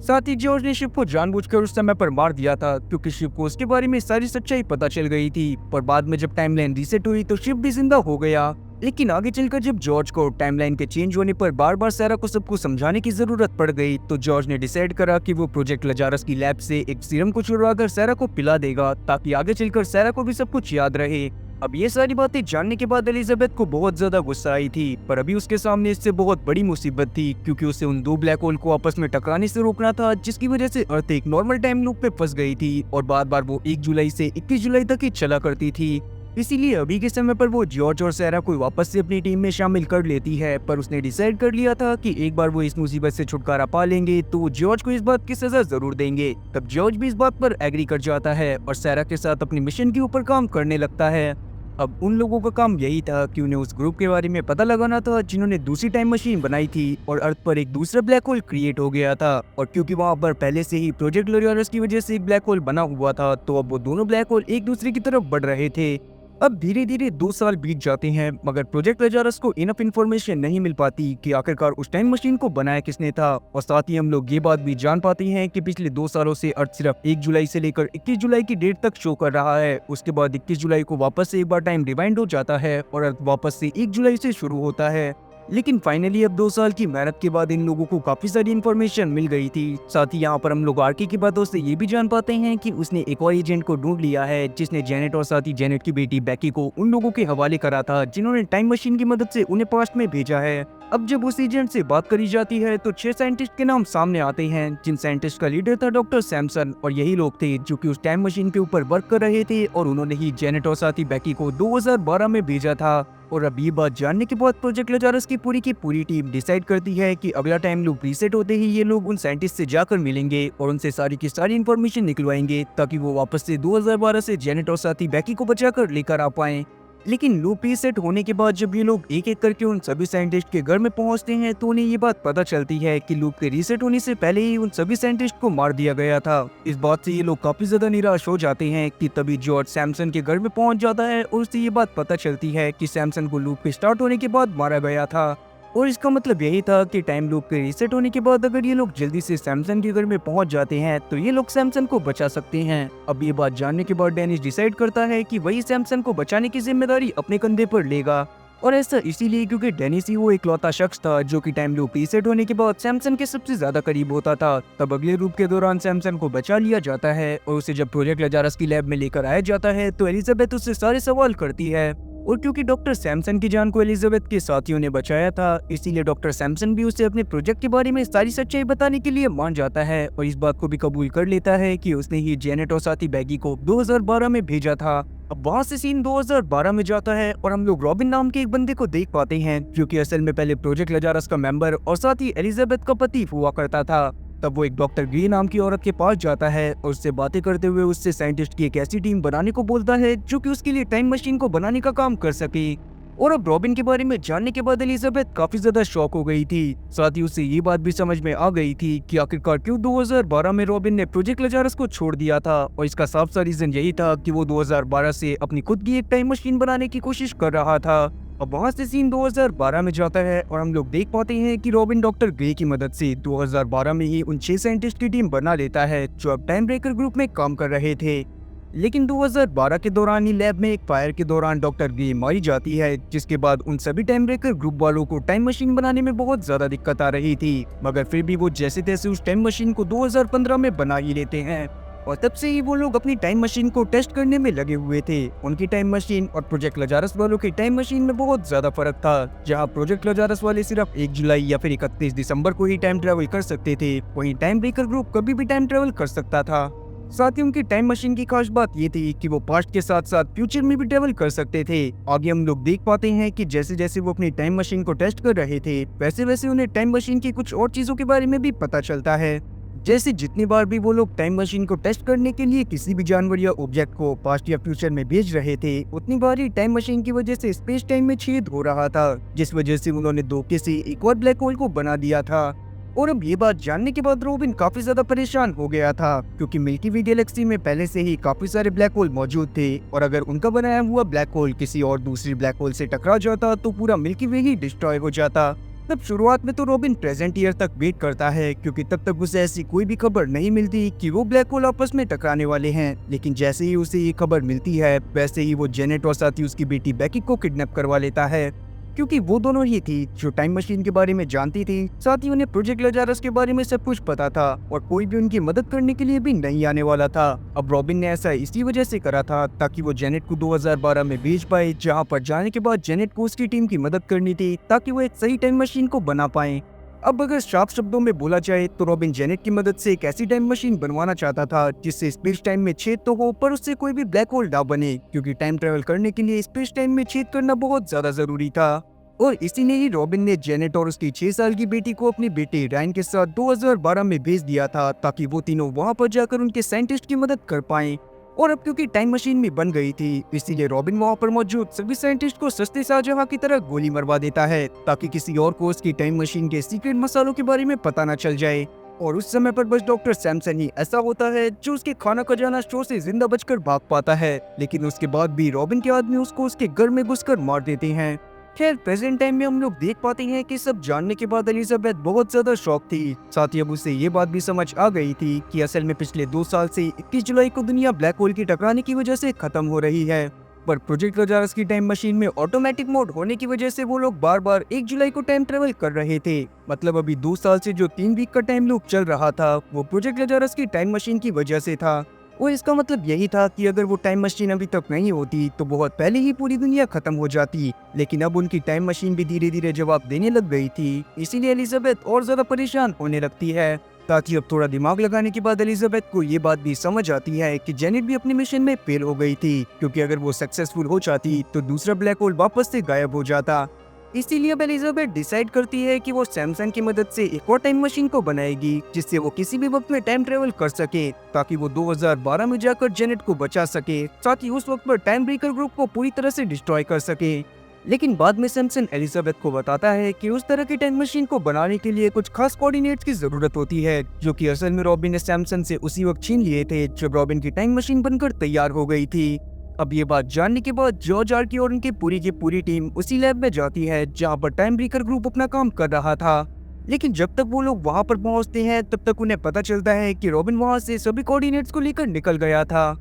A: साथ ही जॉर्ज ने शिव को जानबूझकर उस समय पर मार दिया था, क्योंकि शिव को उसके बारे में सारी सच्चाई पता चल गई थी। पर बाद में जब टाइमलाइन रीसेट हुई तो शिव भी जिंदा हो गया। लेकिन आगे चलकर जब जॉर्ज को टाइमलाइन के चेंज होने पर बार बार सारा को सबको समझाने की जरूरत पड़ गई, तो जॉर्ज ने डिसाइड करा कि वो प्रोजेक्ट लजारस की लैब से एक सीरम को चुराकर सारा को पिला देगा, ताकि आगे चलकर सारा को भी सब कुछ याद रहे। अब ये सारी बातें जानने के बाद एलिजाबेथ को बहुत ज्यादा गुस्सा आई थी, पर अभी उसके सामने इससे बहुत बड़ी मुसीबत थी, क्योंकि उसे उन दो ब्लैक होल को आपस में टकराने से रोकना था, जिसकी वजह से अर्थ एक नॉर्मल टाइम लूप पे फंस गई थी और बार बार वो 1 जुलाई से 21 जुलाई तक ही चला करती थी। इसीलिए अभी के समय पर वो जॉर्ज और सारा को वापस से अपनी टीम में शामिल कर लेती है, पर उसने डिसाइड कर लिया था कि एक बार वो इस मुसीबत से छुटकारा पा लेंगे तो जॉर्ज को इस बात की सजा जरूर देंगे। तब जॉर्ज भी इस बात पर एग्री कर जाता है और सारा के साथ अपनी मिशन के ऊपर काम करने लगता है। अब उन लोगों का काम यही था कि उन्हें उस ग्रुप के बारे में पता लगाना था जिन्होंने दूसरी टाइम मशीन बनाई थी और अर्थ पर एक दूसरा ब्लैक होल क्रिएट हो गया था। और क्योंकि वहां पर पहले से ही प्रोजेक्ट लजारस की वजह से एक ब्लैक होल बना हुआ था, तो अब वो दोनों ब्लैक होल एक दूसरे की तरफ बढ़ रहे थे। अब धीरे धीरे 2 साल बीत जाते हैं, मगर प्रोजेक्ट लजारस को इनफ इन्फॉर्मेशन नहीं मिल पाती कि आखिरकार उस टाइम मशीन को बनाया किसने था। और साथ ही हम लोग ये बात भी जान पाते हैं कि पिछले 2 सालों से अर्थ सिर्फ 1 जुलाई से लेकर 21 जुलाई की डेट तक शो कर रहा है। उसके बाद 21 जुलाई को वापस से एक बार टाइम रिवाइंड हो जाता है और अर्थ वापस से 1 जुलाई से शुरू होता है। लेकिन फाइनली अब 2 साल की मेहनत के बाद इन लोगों को काफी सारी इन्फॉर्मेशन मिल गई थी। साथ ही यहाँ पर हम लोग आर्की की बातों से ये भी जान पाते हैं कि उसने एक और एजेंट को ढूंढ लिया है, जिसने जेनेट और साथ ही जेनेट की बेटी बैकी को उन लोगों के हवाले करा था जिन्होंने टाइम मशीन की मदद से उन्हें पास्ट में भेजा है। अब जब उस एजेंट से बात करी जाती है तो 6 साइंटिस्ट के नाम सामने आते हैं, जिन साइंटिस्ट का लीडर था डॉक्टर सैमसन, और यही लोग थे जो कि उस टाइम मशीन के ऊपर वर्क कर रहे थे और उन्होंने ही जेनेट और साथ ही बैकी को 2012 में भेजा था। और अब ये बात जानने के बाद प्रोजेक्ट लजारस की पूरी टीम डिसाइड करती है कि अगला टाइम लूप रीसेट होते ही ये लोग उन साइंटिस्ट से जाकर मिलेंगे और उनसे सारी की सारी इन्फॉर्मेशन निकलवाएंगे, ताकि वो वापस से 2012 से जेनेट और साथ ही बैकी को बचाकर लेकर आ पाए। लेकिन लूप रीसेट होने के बाद जब ये लोग एक एक करके उन सभी साइंटिस्ट के घर में पहुंचते हैं तो उन्हें ये बात पता चलती है कि लूप के रीसेट होने से पहले ही उन सभी साइंटिस्ट को मार दिया गया था। इस बात से ये लोग काफी ज्यादा निराश हो जाते हैं कि तभी जॉर्ज सैमसन के घर में पहुंच जाता है और उससे ये बात पता चलती है कि सैमसन को लूप के स्टार्ट होने के बाद मारा गया था। और इसका मतलब यही था कि टाइम लूप के रीसेट होने के बाद अगर ये लोग जल्दी से सैमसन के घर में पहुंच जाते हैं तो ये लोग सैमसन को बचा सकते हैं। अब ये बात जानने के बाद डेनिस डिसाइड करता है कि वही सैमसन को बचाने की जिम्मेदारी अपने कंधे पर लेगा। और ऐसा इसीलिए क्योंकि डेनिस ही वो इकलौता शख्स था जो कि टाइम लूप रीसेट होने के बाद सैमसन के सबसे ज्यादा करीब होता था। तब अगले लूप के दौरान सैमसन को बचा लिया जाता है और उसे जब प्रोजेक्ट लजारस की लैब में लेकर आया जाता है तो एलिजाबेथ उससे सारे सवाल करती है। और क्योंकि डॉक्टर सैमसन की जान को एलिजाबेथ के साथियों ने बचाया था, इसीलिए डॉक्टर सैमसन भी उसे अपने प्रोजेक्ट के बारे में सारी सच्चाई बताने के लिए मान जाता है और इस बात को भी कबूल कर लेता है कि उसने ही जेनेट और साथी बैगी को 2012 में भेजा था। अब वहाँ से सीन 2012 में जाता है और हम लोग रॉबिन नाम के एक बंदे को देख पाते हैं जो कि असल में पहले प्रोजेक्ट लजारस का मेंबर और साथ ही एलिजाबेथ का पति हुआ करता था। तब वो एक डॉक्टर ग्री नाम की औरत के पास जाता है और उससे बातें करते हुए उससे साइंटिस्ट की एक ऐसी टीम बनाने को बोलता है जो कि उसके लिए टाइम मशीन को बनाने का काम कर सके। और अब रॉबिन के बारे में जानने के बाद एलिजाबेथ काफी ज्यादा शॉक हो गई थी। साथ ही उसे ये बात भी समझ में आ गई थी कि आखिरकार क्यों 2012 में रॉबिन ने प्रोजेक्ट लजारस को छोड़ दिया था, और इसका साफ सा रीजन यही था कि वो 2012 से अपनी खुद की एक टाइम मशीन बनाने की कोशिश कर रहा था। अब वहाँ से सीन 2012 में जाता है और हम लोग देख पाते हैं कि रॉबिन डॉक्टर ग्रे की मदद से 2012 में ही उन 6 साइंटिस्ट की टीम बना लेता है जो अब टाइम ब्रेकर ग्रुप में काम कर रहे थे। लेकिन 2012 के दौरान ही लैब में एक फायर के दौरान डॉक्टर ग्रे मारी जाती है, जिसके बाद उन सभी टाइम ब्रेकर ग्रुप वालों को टाइम मशीन बनाने में बहुत ज्यादा दिक्कत आ रही थी, मगर फिर भी वो जैसे तैसे उस टाइम मशीन को 2015 में बना ही लेते हैं। और तब से ही वो लोग अपनी टाइम मशीन को टेस्ट करने में लगे हुए थे। उनकी टाइम मशीन और प्रोजेक्ट लजारस वालों की टाइम मशीन में बहुत ज्यादा फर्क था। जहां प्रोजेक्ट लजारस वाले सिर्फ 1 जुलाई या फिर 31 दिसंबर को ही टाइम ट्रेवल कर सकते थे, वहीं टाइम ब्रेकर ग्रुप कभी भी टाइम ट्रेवल कर सकता था। साथ ही उनकी टाइम मशीन की खास बात ये थी कि वो पास्ट के साथ साथ फ्यूचर में भी ट्रेवल कर सकते थे। आगे हम लोग देख पाते हैं कि जैसे जैसे वो अपनी टाइम मशीन को टेस्ट कर रहे थे वैसे वैसे उन्हें टाइम मशीन की कुछ और चीजों के बारे में भी पता चलता है। जैसे जितनी बार भी वो लोग टाइम मशीन को टेस्ट करने के लिए किसी भी जानवर या ऑब्जेक्ट को पास्ट या फ्यूचर में भेज रहे थे, उतनी बार ही टाइम मशीन की वजह से स्पेस टाइम में छेद हो रहा था, जिस वजह से उन्होंने धोखे से एक और ब्लैक होल को बना दिया था। और अब ये बात जानने के बाद रॉबिन काफी ज्यादा परेशान हो गया था, क्योंकि मिल्की वे गैलेक्सी में पहले से ही काफी सारे ब्लैक होल मौजूद थे और अगर उनका बनाया हुआ ब्लैक होल किसी और दूसरी ब्लैक होल से टकरा जाता तो पूरा मिल्की वे ही डिस्ट्रॉय हो जाता। तब शुरुआत में तो रॉबिन प्रेजेंट ईयर तक वेट करता है, क्योंकि तब तक उसे ऐसी कोई भी खबर नहीं मिलती कि वो ब्लैक होल आपस में टकराने वाले हैं। लेकिन जैसे ही उसे ये खबर मिलती है, वैसे ही वो जेनेट और साथ ही उसकी बेटी बेकी को किडनैप करवा लेता है, क्योंकि वो दोनों ही थी जो टाइम मशीन के बारे में जानती थी। साथ ही उन्हें प्रोजेक्ट लजारस के बारे में सब कुछ पता था और कोई भी उनकी मदद करने के लिए भी नहीं आने वाला था। अब रॉबिन ने ऐसा इसी वजह से करा था ताकि वो जेनेट को 2012 में भेज पाए, जहां पर जाने के बाद जेनेट को उसकी टीम की मदद करनी थी ताकि वो एक सही टाइम मशीन को बना पाए। अब अगर साफ शब्दों में बोला जाए तो रॉबिन जेनेट की मदद से एक ऐसी टाइम मशीन बनवाना चाहता था जिससे स्पेस टाइम में छेद तो हो, पर उससे कोई भी ब्लैक होल ना बने, क्योंकि टाइम ट्रेवल करने के लिए स्पेस टाइम में छेद करना बहुत ज्यादा जरूरी था। और इसीलिए ही रॉबिन ने जेनेट और उसकी 6 साल की बेटी को अपनी बेटी रायन के साथ 2012 में भेज दिया था ताकि वो तीनों वहां पर जाकर उनके साइंटिस्ट की मदद कर पाएं। और अब क्योंकि टाइम मशीन भी बन गई थी, इसीलिए रॉबिन वहां पर मौजूद सभी साइंटिस्ट को सस्ते शाहजहां की तरह गोली मरवा देता है ताकि किसी और को उसकी टाइम मशीन के सीक्रेट मसालों के बारे में पता न चल जाए। और उस समय पर बस डॉक्टर सैमसन ही ऐसा होता है जो उसके खाना खजाना स्टोर से जिंदा बचकर भाग पाता है, लेकिन उसके बाद भी रॉबिन के आदमी उसको उसके घर में घुसकर मार देते हैं। खैर, प्रेजेंट टाइम में हम लोग देख पाते हैं कि सब जानने के बाद एलिजाबेथ बहुत ज्यादा शॉक थी। साथ ही अब उसे ये बात भी समझ आ गई थी कि असल में पिछले 2 साल से 21 जुलाई को दुनिया ब्लैक होल की टकराने की वजह से खत्म हो रही है। पर प्रोजेक्ट लजारस की टाइम मशीन में ऑटोमेटिक मोड होने की वजह से वो लोग बार बार 1 जुलाई को टाइम ट्रेवल कर रहे थे। मतलब अभी 2 साल से जो 3 वीक का टाइम लूप चल रहा था वो प्रोजेक्ट लजारस की टाइम मशीन की वजह से था। और इसका मतलब यही था कि अगर वो टाइम मशीन अभी तक नहीं होती तो बहुत पहले ही पूरी दुनिया खत्म हो जाती। लेकिन अब उनकी टाइम मशीन भी धीरे धीरे जवाब देने लग गई थी, इसीलिए एलिजाबेथ और ज्यादा परेशान होने लगती है। साथ ही अब थोड़ा दिमाग लगाने के बाद एलिजाबेथ को ये बात भी समझ आती है कि जेनेट भी अपने मिशन में फेल हो गई थी, क्योंकि अगर वो सक्सेसफुल हो जाती तो दूसरा ब्लैक होल वापस से गायब हो जाता। इसीलिए अब एलिजाबेथ डिसाइड करती है कि वो सैमसंग की मदद से एक और टाइम मशीन को बनाएगी जिससे वो किसी भी वक्त में टाइम ट्रेवल कर सके, ताकि वो 2012 में जाकर जेनेट को बचा सके, साथ ही उस वक्त पर टाइम ब्रेकर ग्रुप को पूरी तरह से डिस्ट्रॉय कर सके। लेकिन बाद में सैमसन एलिजाबेथ को बताता है कि उस तरह की टाइम मशीन को बनाने के लिए कुछ खास कोऑर्डिनेट्स की जरूरत होती है, जो कि असल में रॉबिन ने सैमसन से उसी वक्त छीन लिए थे जब रॉबिन की टाइम मशीन बनकर तैयार हो गई थी। अब ये बात जानने के बाद जॉर्ज आर्की और उनकी पूरी की पूरी टीम उसी लैब में जाती है जहाँ पर टाइम ब्रेकर ग्रुप अपना काम कर रहा था। लेकिन जब तक वो लोग वहाँ पर पहुँचते हैं तब तक उन्हें पता चलता है कि रॉबिन वहाँ से सभी कोऑर्डिनेट्स को लेकर निकल गया था।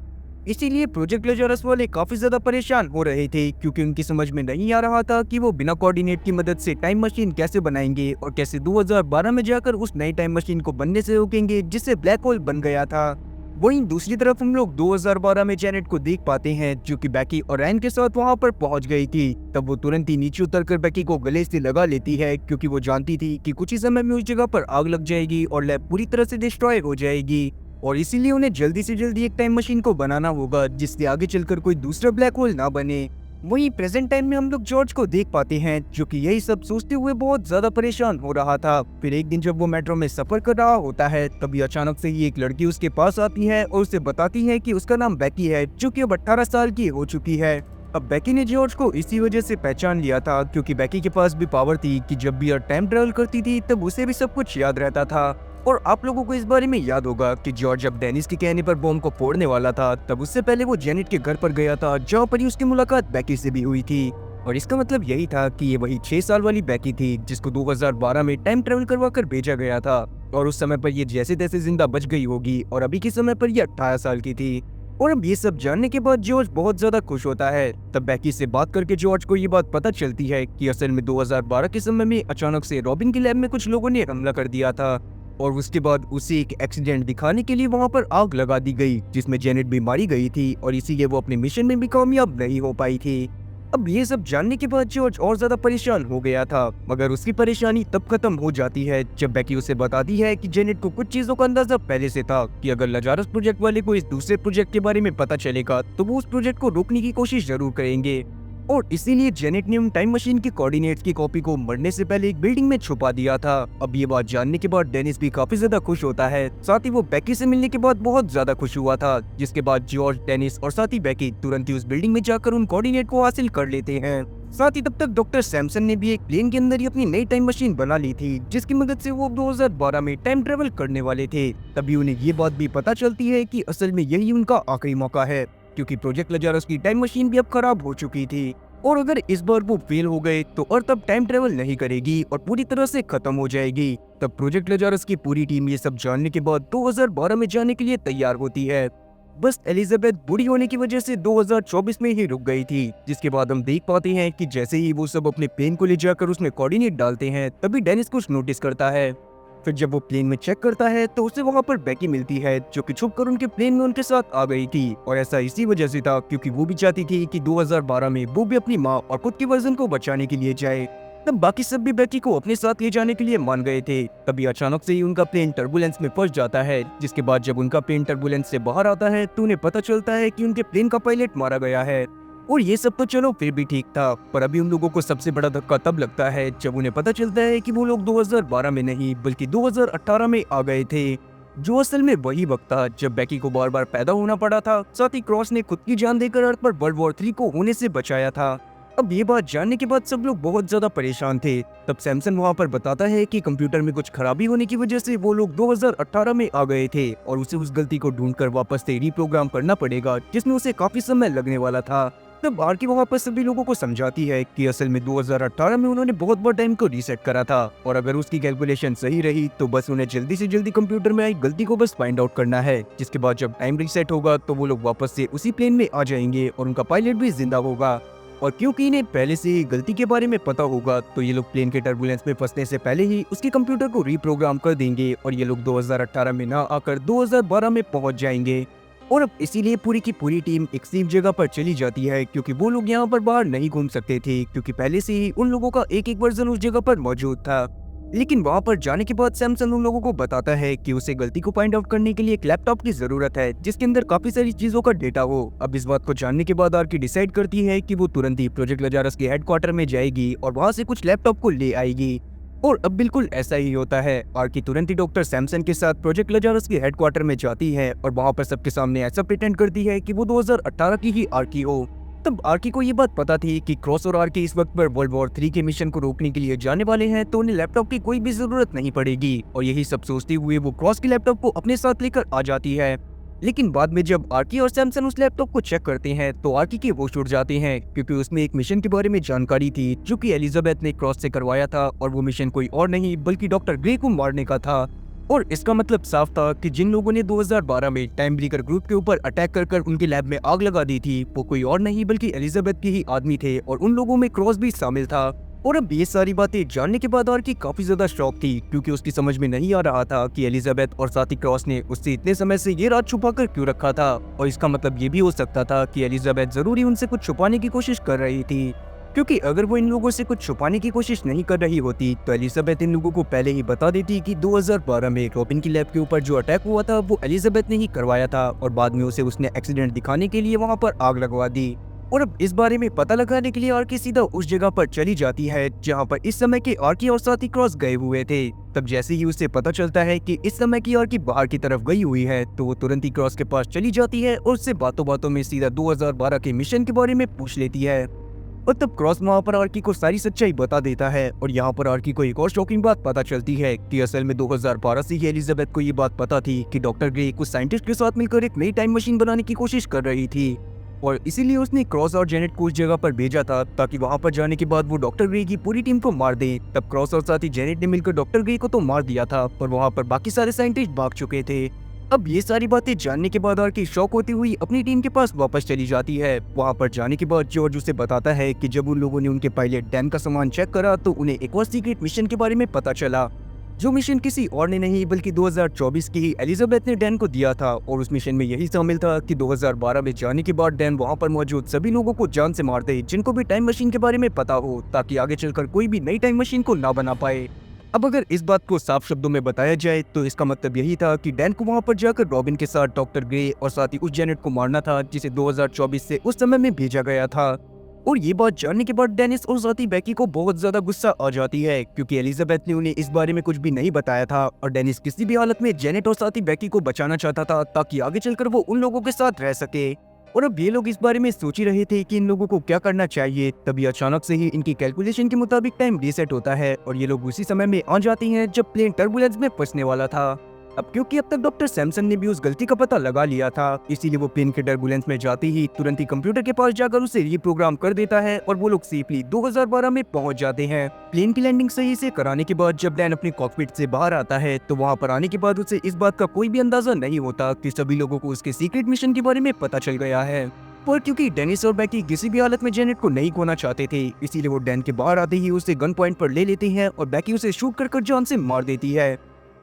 A: इसीलिए प्रोजेक्ट लजारस वाले काफी ज्यादा परेशान हो रहे थे, क्योंकि उनकी समझ में नहीं आ रहा था कि वो बिना कोऑर्डिनेट की मदद से टाइम मशीन कैसे बनाएंगे और कैसे 2012 में जाकर उस नई टाइम मशीन को बनने से रोकेंगे जिससे ब्लैक होल बन गया था। वहीं दूसरी तरफ हम लोग 2012 में जेनेट को देख पाते हैं जो कि बेकी और रैन के साथ वहां पर पहुंच गई थी। तब वो तुरंत ही नीचे उतरकर बेकी को गले से लगा लेती है, क्योंकि वो जानती थी कि कुछ ही समय में उस जगह पर आग लग जाएगी और लैब पूरी तरह से डिस्ट्रॉय हो जाएगी। और इसीलिए उन्हें जल्दी से जल्दी एक टाइम मशीन को बनाना होगा जिससे आगे चलकर कोई दूसरा ब्लैक होल ना बने। वहीं प्रेजेंट टाइम में हम लोग जॉर्ज को देख पाते हैं जो कि यही सब सोचते हुए बहुत ज्यादा परेशान हो रहा था। फिर एक दिन जब वो मेट्रो में सफर कर रहा होता है तभी अचानक से ही एक लड़की उसके पास आती है और उसे बताती है कि उसका नाम बेकी है, जो कि अब 18 साल की हो चुकी है। अब बेकी ने जॉर्ज को इसी वजह से पहचान लिया था क्योंकि बेकी के पास भी पावर थी कि जब भी टाइम ट्रेवल करती थी तब उसे भी सब कुछ याद रहता था। और आप लोगों को इस बारे में याद होगा कि जॉर्ज जब डेनिस के कहने पर बॉम्ब को फोड़ने वाला था तब उससे पहले वो जेनेट के घर पर गया था जहाँ पर ही उसकी मुलाकात बेकी से भी हुई थी। और इसका मतलब यही था कि ये वही 6 साल वाली बेकी थी जिसको 2012 में टाइम ट्रेवल करवा कर भेजा गया था और उस समय पर ये जैसे तैसे जिंदा बच गई होगी और अभी के समय पर ये 18 साल की थी। और अब ये सब जानने के बाद जॉर्ज बहुत ज्यादा खुश होता है। तब बेकी से बात करके जॉर्ज को ये बात पता चलती है कि असल में 2012 के समय में अचानक से रॉबिन की लैब में कुछ लोगों ने हमला कर दिया था और उसके बाद उसे एक एक्सीडेंट दिखाने के लिए वहां पर आग लगा दी गई जिसमें जेनेट भी मारी गई थी और इसीलिए वो अपने मिशन में भी कामयाब नहीं हो पाई थी। अब ये सब जानने के बाद जॉर्ज और ज्यादा परेशान हो गया था, मगर उसकी परेशानी तब खत्म हो जाती है जब बेकी उसे बताती है कि जेनेट को कुछ चीजों का अंदाजा पहले से था कि अगर लजारस प्रोजेक्ट वाले को इस दूसरे प्रोजेक्ट के बारे में पता चलेगा तो वो उस प्रोजेक्ट को रोकने की कोशिश जरूर करेंगे। और इसीलिए जेनेट ने उन टाइम मशीन के कोऑर्डिनेट्स की कॉपी को मरने से पहले एक बिल्डिंग में छुपा दिया था। अब ये बात जानने के बाद डेनिस भी काफी ज्यादा खुश होता है, साथ ही वो बेकी से मिलने के बाद बहुत ज्यादा खुश हुआ था, जिसके बाद जॉर्ज, डेनिस और साथ ही बेकी तुरंत ही उस बिल्डिंग में जाकर उन कोऑर्डिनेट को हासिल कर लेते हैं। साथ ही तब तक डॉक्टर सैमसन ने भी एक प्लेन के अंदर ही अपनी नई टाइम मशीन बना ली थी जिसकी मदद से वो 2012 में टाइम ट्रेवल करने वाले थे। तभी उन्हें ये बात भी पता चलती है कि असल में यही उनका आखिरी मौका है, क्योंकि प्रोजेक्ट लजारस की टाइम मशीन भी अब खराब हो चुकी थी। और अगर इस बार वो फेल हो गए तो अर्थ अब टाइम ट्रेवल नहीं करेगी और पूरी तरह से खत्म हो जाएगी। तब प्रोजेक्ट लजारस की पूरी टीम ये सब जानने के बाद 2012 में जाने के लिए तैयार होती है। बस एलिजाबेथ बूढ़ी होने की वजह से 2024 में ही रुक गई थी, जिसके बाद हम देख पाते हैं कि जैसे ही वो सब अपने प्लेन को ले जाकर उसमें कोऑर्डिनेट डालते हैं तभी डेनिस कुछ नोटिस करता है। फिर जब वो प्लेन में चेक करता है तो उसे वहाँ पर बेकी मिलती है, जो कि छुपकर उनके प्लेन में उनके साथ आ गई थी। और ऐसा इसी वजह से था क्योंकि वो भी चाहती थी कि 2012 में वो भी अपनी माँ और खुद के वर्जन को बचाने के लिए जाए। तब बाकी सब भी बेकी को अपने साथ ले जाने के लिए मान गए थे। तभी अचानक से ही उनका प्लेन टर्बुलेंस में फंस जाता है, जिसके बाद जब उनका प्लेन टर्बुलेंस से बाहर आता है तो उन्हें पता चलता है कि उनके प्लेन का पायलट मारा गया है। और ये सब तो चलो फिर भी ठीक था, पर अभी उन लोगों को सबसे बड़ा धक्का तब लगता है जब उन्हें पता चलता है कि वो लोग 2012 में नहीं बल्कि 2018 में आ गए थे, जो असल में वही वक्त था जब बेकी को बार बार पैदा होना पड़ा था। साथ ही क्रॉस ने खुद की जान देकर अर्थ पर वर्ल्ड वॉर 3 को होने से बचाया था। अब ये बात जानने के बाद सब लोग बहुत ज्यादा परेशान थे। तब सैमसन वहाँ पर बताता है कि कंप्यूटर में कुछ खराबी होने की वजह से वो लोग 2018 में आ गए थे और उसे उस गलती को ढूंढकर वापस से रीप्रोग्राम करना पड़ेगा, जिसमें उसे काफी समय लगने वाला था। तब आर्की वहाँ पर सभी लोगों को समझाती है कि असल में 2018 में उन्होंने बहुत बार टाइम को रीसेट करा था और अगर उसकी कैलकुलेशन सही रही तो बस उन्हें जल्दी से जल्दी कंप्यूटर में आई गलती को बस फाइंड आउट करना है, जिसके बाद जब टाइम रीसेट होगा तो वो लोग वापस से उसी प्लेन में आ जाएंगे और उनका पायलट भी जिंदा होगा। और क्योंकि इन्हें पहले से ही गलती के बारे में पता होगा तो ये लोग प्लेन के टर्बुलेंस में फंसने से पहले ही उसके कंप्यूटर को रीप्रोग्राम कर देंगे और ये लोग 2018 में ना आकर 2012 में पहुंच जाएंगे। और अब इसीलिए पूरी की पूरी टीम एक सेफ जगह पर चली जाती है, क्योंकि वो लोग यहाँ पर बाहर नहीं घूम सकते थे क्योंकि पहले से ही उन लोगों का एक वर्जन उस जगह पर मौजूद था। लेकिन वहाँ पर जाने के बाद सैमसन उन लोगों को बताता है कि उसे गलती को फाइंड आउट करने के लिए एक लैपटॉप की जरूरत है जिसके अंदर काफी सारी चीजों का डेटा हो। अब इस बात को जानने के बाद आर्की डिसाइड करती है कि वो तुरंत ही प्रोजेक्ट लजारस के हेडक्वार्टर में जाएगी और वहाँ से कुछ लैपटॉप को ले आएगी। और अब बिल्कुल ऐसा ही होता है। आर्की तुरंत ही डॉक्टर सैमसन के साथ प्रोजेक्ट लजारस के हेडक्वार्टर में जाती है और वहाँ पर सबके सामने ऐसा प्रिटेंड करती है कि वो 2018 की ही आर्की हो। तब आर्की को ये बात पता थी कि क्रॉस और आर्की इस वक्त पर वर्ल्ड वॉर 3 के मिशन को रोकने के लिए जाने वाले हैं, तो उन्हें लैपटॉप की कोई भी जरूरत नहीं पड़ेगी। और यही सब सोचते हुए वो क्रॉस के लैपटॉप को अपने साथ लेकर आ जाती है। लेकिन बाद में जब आर्की और सैमसन उस लैपटॉप को चेक करते हैं तो आर्की के होश उड़ जाते हैं, क्योंकि उसमें एक मिशन के बारे में जानकारी थी जो कि एलिजाबेथ ने क्रॉस से करवाया था और वो मिशन कोई और नहीं बल्कि डॉक्टर ग्रे को मारने का था। और इसका मतलब साफ था कि जिन लोगों ने 2012 में टाइम ब्रेकर ग्रुप के ऊपर अटैक कर उनके लैब में आग लगा दी थी वो कोई और नहीं बल्कि एलिजाबेथ के ही आदमी थे और उन लोगों में क्रॉस भी शामिल था। और अब ये सारी बातें जानने के बाद आर्की काफी ज्यादा शॉक थी, क्योंकि उसकी समझ में नहीं आ रहा था कि एलिजाबेथ और साथी क्रॉस ने उससे इतने समय से ये राज छुपा कर क्यों रखा था। और इसका मतलब ये भी हो सकता था कि एलिजाबेथ जरूरी उनसे कुछ छुपाने की कोशिश कर रही थी, क्योंकि अगर वो इन लोगों से कुछ छुपाने की कोशिश नहीं कर रही होती तो एलिजाबेथ इन लोगों को पहले ही बता देती कि 2012 में रॉबिन की लैब के ऊपर जो अटैक हुआ था वो एलिजाबेथ ने ही करवाया था और बाद में उसे उसने एक्सीडेंट दिखाने के लिए वहां पर आग लगवा दी। और अब इस बारे में पता लगाने के लिए आर्की सीधा उस जगह पर चली जाती है जहां पर इस समय के आर्की और साथी क्रॉस गए हुए थे। तब जैसे ही उसे पता चलता है कि इस समय की आर्की बाहर की तरफ गई हुई है तो वो तुरंत ही क्रॉस के पास चली जाती है और उससे बातों बातों में सीधा 2012 के मिशन के बारे में पूछ लेती है। और तब क्रॉस वहाँ पर आर्की को सारी सच्चाई बता देता है और यहाँ पर आर्की को एक और शॉकिंग बात पता चलती है कि असल में 2012 से ही एलिजाबेथ को ये बात पता थी कि डॉक्टर ग्रे कुछ साइंटिस्ट के साथ मिलकर एक नई टाइम मशीन बनाने की कोशिश कर रही थी और इसीलिए उसने क्रॉस और जेनेट को उस जगह पर भेजा था ताकि वहाँ पर जाने के बाद वो डॉक्टर ग्रे की पूरी टीम को मार दे। तब क्रॉस और साथी जेनेट ने मिलकर डॉक्टर ग्रे को तो मार दिया था, पर वहाँ पर बाकी सारे साइंटिस्ट भाग चुके थे। अब ये सारी बातें जानने के बाद आर्की शॉक होती हुई अपनी टीम के पास वापस चली जाती है। वहाँ पर जाने के बाद जॉर्ज उसे बताता है कि जब उन लोगों ने उनके पायलट डैन का सामान चेक करा तो उन्हें एक और सीक्रेट मिशन के बारे में पता चला, जो मिशन किसी और ने नहीं बल्कि 2024 की ही एलिजाबेथ ने डैन को दिया था। और उस मिशन में यही शामिल था कि 2012 में जाने के बाद डैन वहाँ पर मौजूद सभी लोगों को जान से मार दे जिनको भी टाइम मशीन के बारे में पता हो, ताकि आगे चलकर कोई भी नई टाइम मशीन को ना बना पाए। अब अगर इस बात को साफ शब्दों में बताया जाए तो इसका मतलब यही था कि डैन को वहाँ पर जाकर रॉबिन के साथ डॉक्टर ग्रे और साथ ही उस जेनेट को मारना था जिसे 2024 से उस समय में भेजा गया था। और ये बात जानने के बाद डेनिस और साथी बेकी को बहुत ज्यादा गुस्सा आ जाती है, क्योंकि एलिजाबेथ ने उन्हें इस बारे में कुछ भी नहीं बताया था और डेनिस किसी भी हालत में जेनेट और साथी बेकी को बचाना चाहता था ताकि आगे चलकर वो उन लोगों के साथ रह सके। और अब ये लोग इस बारे में सोच ही रहे थे कि इन लोगों को क्या करना चाहिए, तभी अचानक से ही इनकी कैलकुलेशन के मुताबिक टाइम रीसेट होता है और ये लोग उसी समय में आ जाती हैं जब प्लेन टर्बुलेंस में फंसने वाला था। अब क्योंकि अब तक डॉक्टर सैमसन ने भी उस गलती का पता लगा लिया था, इसीलिए वो प्लेन के टर्बुलेंस में जाते ही तुरंत ही कंप्यूटर के पास जाकर उसे रीप्रोग्राम कर देता है और वो लोग सेफली 2012 में पहुंच जाते हैं। प्लेन की लैंडिंग सही से कराने के बाद जब डैन अपने कॉकपिट से बाहर आता है तो वहाँ पर आने के बाद उसे इस बात का कोई भी अंदाजा नहीं होता कि सभी लोगों को उसके सीक्रेट मिशन के बारे में पता चल गया है। पर क्योंकि डेनिस और बैकी किसी भी हालत में जेनेट को नहीं खोना चाहते थे, इसीलिए वो डैन के बाहर आते ही उसे गन पॉइंट पर ले लेते हैं और बैकी उसे शूट कर जान से मार देती है।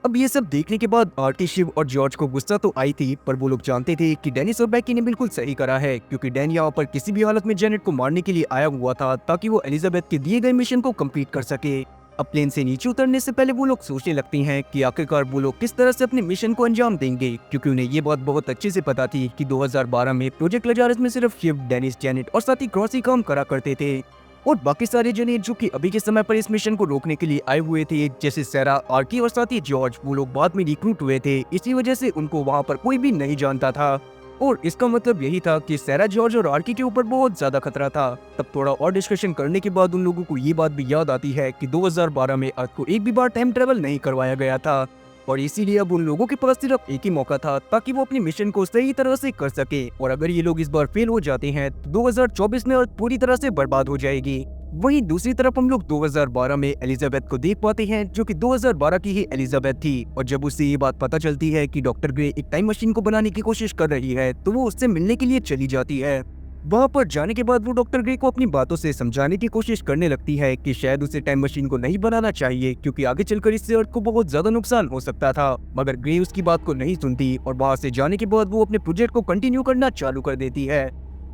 A: अब ये सब देखने के बाद आर्टी, शिव और जॉर्ज को गुस्सा तो आई थी, पर वो लोग जानते थे कि डेनिस और बैकी ने बिल्कुल सही करा है, क्योंकि डैन यहाँ पर किसी भी हालत में जेनेट को मारने के लिए आया हुआ था ताकि वो एलिजाबेथ के दिए गए मिशन को कंप्लीट कर सके। अब प्लेन से नीचे उतरने से पहले वो लोग सोचने लगती हैं कि आखिरकार वो लोग किस तरह से अपने मिशन को अंजाम देंगे, क्योंकि उन्हें ये बात बहुत अच्छे से पता थी कि 2012 में प्रोजेक्ट लजारस में सिर्फ शिव, डेनिस, जेनेट और साथ ही क्रॉस ही काम करा करते थे, और बाकी सारे जने जो कि अभी के समय पर इस मिशन को रोकने के लिए आए हुए थे, जैसे सेरा, आर्की और साथ ही जॉर्ज, वो लोग बाद में रिक्रूट हुए थे। इसी वजह से उनको वहाँ पर कोई भी नहीं जानता था, और इसका मतलब यही था कि सेरा, जॉर्ज और आर्की के ऊपर बहुत ज्यादा खतरा था। तब थोड़ा और डिस्कशन करने के बाद उन लोगों को ये बात भी याद आती है कि 2012 में अर्थ को एक भी बार टाइम ट्रेवल नहीं करवाया गया था, और इसीलिए अब उन लोगों के पास सिर्फ एक ही मौका था ताकि वो अपनी मिशन को सही तरह से कर सके, और अगर ये लोग इस बार फेल हो जाते हैं तो 2024 में अर्थ पूरी तरह से बर्बाद हो जाएगी। वहीं दूसरी तरफ हम लोग 2012 में एलिजाबेथ को देख पाते हैं, जो कि 2012 की ही एलिजाबेथ थी, और जब उसे ये बात पता चलती है कि डॉक्टर ग्रे एक टाइम मशीन को बनाने की कोशिश कर रही है तो वो उससे मिलने के लिए चली जाती है। वहाँ पर जाने के बाद वो डॉक्टर ग्रे को अपनी बातों से समझाने की कोशिश करने लगती है कि शायद उसे टाइम मशीन को नहीं बनाना चाहिए, क्योंकि आगे चलकर इससे अर्थ को बहुत ज्यादा नुकसान हो सकता था, मगर ग्रे उसकी बात को नहीं सुनती और वहाँ से जाने के बाद वो अपने प्रोजेक्ट को कंटिन्यू करना चालू कर देती है।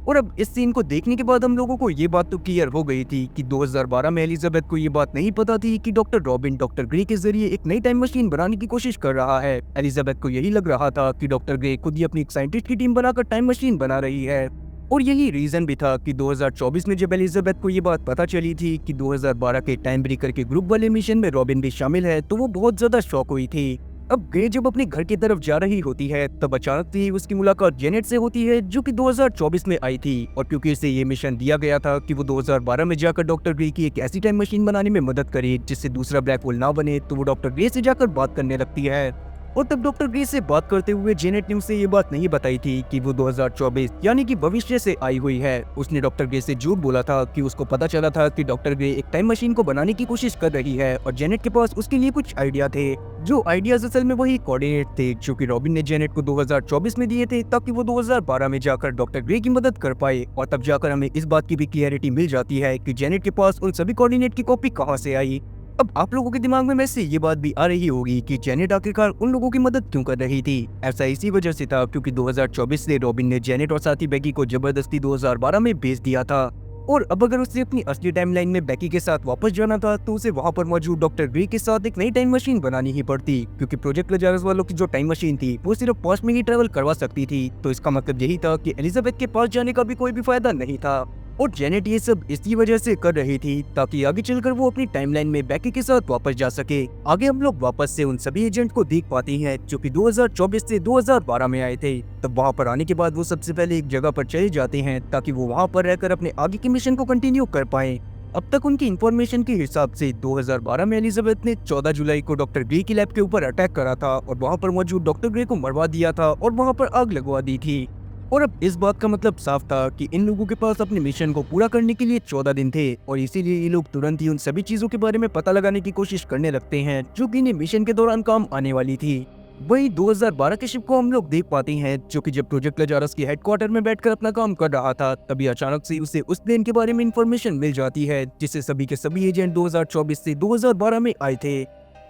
A: और अब इस सीन को देखने के बाद हम लोगों को ये बात तो क्लियर हो गई थी कि 2012 में एलिजाबेथ को ये बात नहीं पता थी कि डॉक्टर रॉबिन डॉक्टर ग्रे के जरिए एक नई टाइम मशीन बनाने की कोशिश कर रहा है। एलिजाबेथ को यही लग रहा था कि डॉक्टर ग्रे खुद ही अपनी एक साइंटिस्ट की टीम बनाकर टाइम मशीन बना रही है, और यही रीजन भी था कि 2024 में जब एलिजाबेथ को ये बात पता चली थी कि 2012 के टाइम ब्रेकर के ग्रुप वाले मिशन में रॉबिन भी शामिल है, तो वो बहुत ज्यादा शॉक हुई थी। अब ग्रे जब अपने घर की तरफ जा रही होती है तब अचानक से उसकी मुलाकात जेनेट से होती है, जो कि 2024 में आई थी, और क्योंकि इसे ये मिशन दिया गया था कि वो 2012 में जाकर डॉक्टर ग्रे की एक ऐसी टाइम मशीन बनाने में मदद करे जिससे दूसरा ब्लैक होल ना बने, तो वो डॉक्टर ग्रे से जाकर बात करने लगती है। और तब डॉक्टर ग्रे से बात करते हुए जेनेट ने उसे ये बात नहीं बताई थी कि वो 2024 यानी कि भविष्य से आई हुई है। उसने डॉक्टर ग्रे से झूठ बोला था कि उसको पता चला था कि डॉक्टर ग्रे एक टाइम मशीन को बनाने की कोशिश कर रही है, और जेनेट के पास उसके लिए कुछ आइडिया थे, जो आइडियाज असल में वही कोऑर्डिनेट थे जो कि रॉबिन ने जेनेट को 2024 में दिए थे ताकि वो 2012 में जाकर डॉक्टर ग्रे की मदद कर पाए। और तब जाकर हमें इस बात की भी क्लियरिटी मिल जाती है कि जेनेट के पास उन सभी कोऑर्डिनेट की कॉपी कहाँ से आई। अब आप लोगों के दिमाग में वैसे ये बात भी आ रही होगी कि जेनेट आखिरकार उन लोगों की मदद क्यों कर रही थी। ऐसा इसी वजह से था क्योंकि 2024 से रॉबिन ने जेनेट और साथी बैकी को जबरदस्ती 2012 में भेज दिया था, और अब अगर उसे अपनी असली टाइमलाइन में बैकी के साथ वापस जाना था तो उसे वहाँ पर मौजूद डॉक्टर ग्रे के साथ एक नई टाइम मशीन बनानी ही पड़ती, क्योंकि प्रोजेक्ट लजारस वालों की जो टाइम मशीन थी वो सिर्फ पास्ट में ही ट्रेवल करवा सकती थी। तो इसका मतलब यही था कि एलिजाबेथ के पास जाने का भी कोई भी फायदा नहीं था, और जेनेट ये सब इसी वजह से कर रही थी ताकि आगे चलकर वो अपनी टाइमलाइन में बैकी के साथ वापस जा सके। आगे हम लोग वापस से उन सभी एजेंट को देख पाते हैं जो कि 2024 से 2012 में आए थे। तब वहाँ पर आने के बाद वो सबसे पहले एक जगह पर चले जाते हैं ताकि वो वहाँ पर रहकर अपने आगे के मिशन को कंटिन्यू कर पाए। अब तक उनकी इंफॉर्मेशन के हिसाब से 2012 में एलिजाबेथ ने 14 जुलाई को डॉक्टर ग्रे की लैब के ऊपर अटैक करा था और वहाँ पर मौजूद डॉक्टर ग्रे को मरवा दिया था और वहाँ पर आग लगवा दी थी। और अब इस बात का मतलब साफ था कि इन लोगों के पास अपने मिशन को पूरा करने के लिए 14 दिन थे, और इसीलिए ये लोग तुरंत ही उन सभी चीजों के बारे में पता लगाने की कोशिश करने लगते हैं जो कि इन्हें मिशन के दौरान काम आने वाली थी। वही 2012 के शिप को हम लोग देख पाते हैं जो कि जब प्रोजेक्ट लजारस के हेडक्वार्टर में बैठकर अपना काम कर रहा था तभी अचानक से उसे उस प्लेन के बारे में इंफॉर्मेशन मिल जाती है जिससे सभी के सभी एजेंट 2024 से 2012 में आए थे।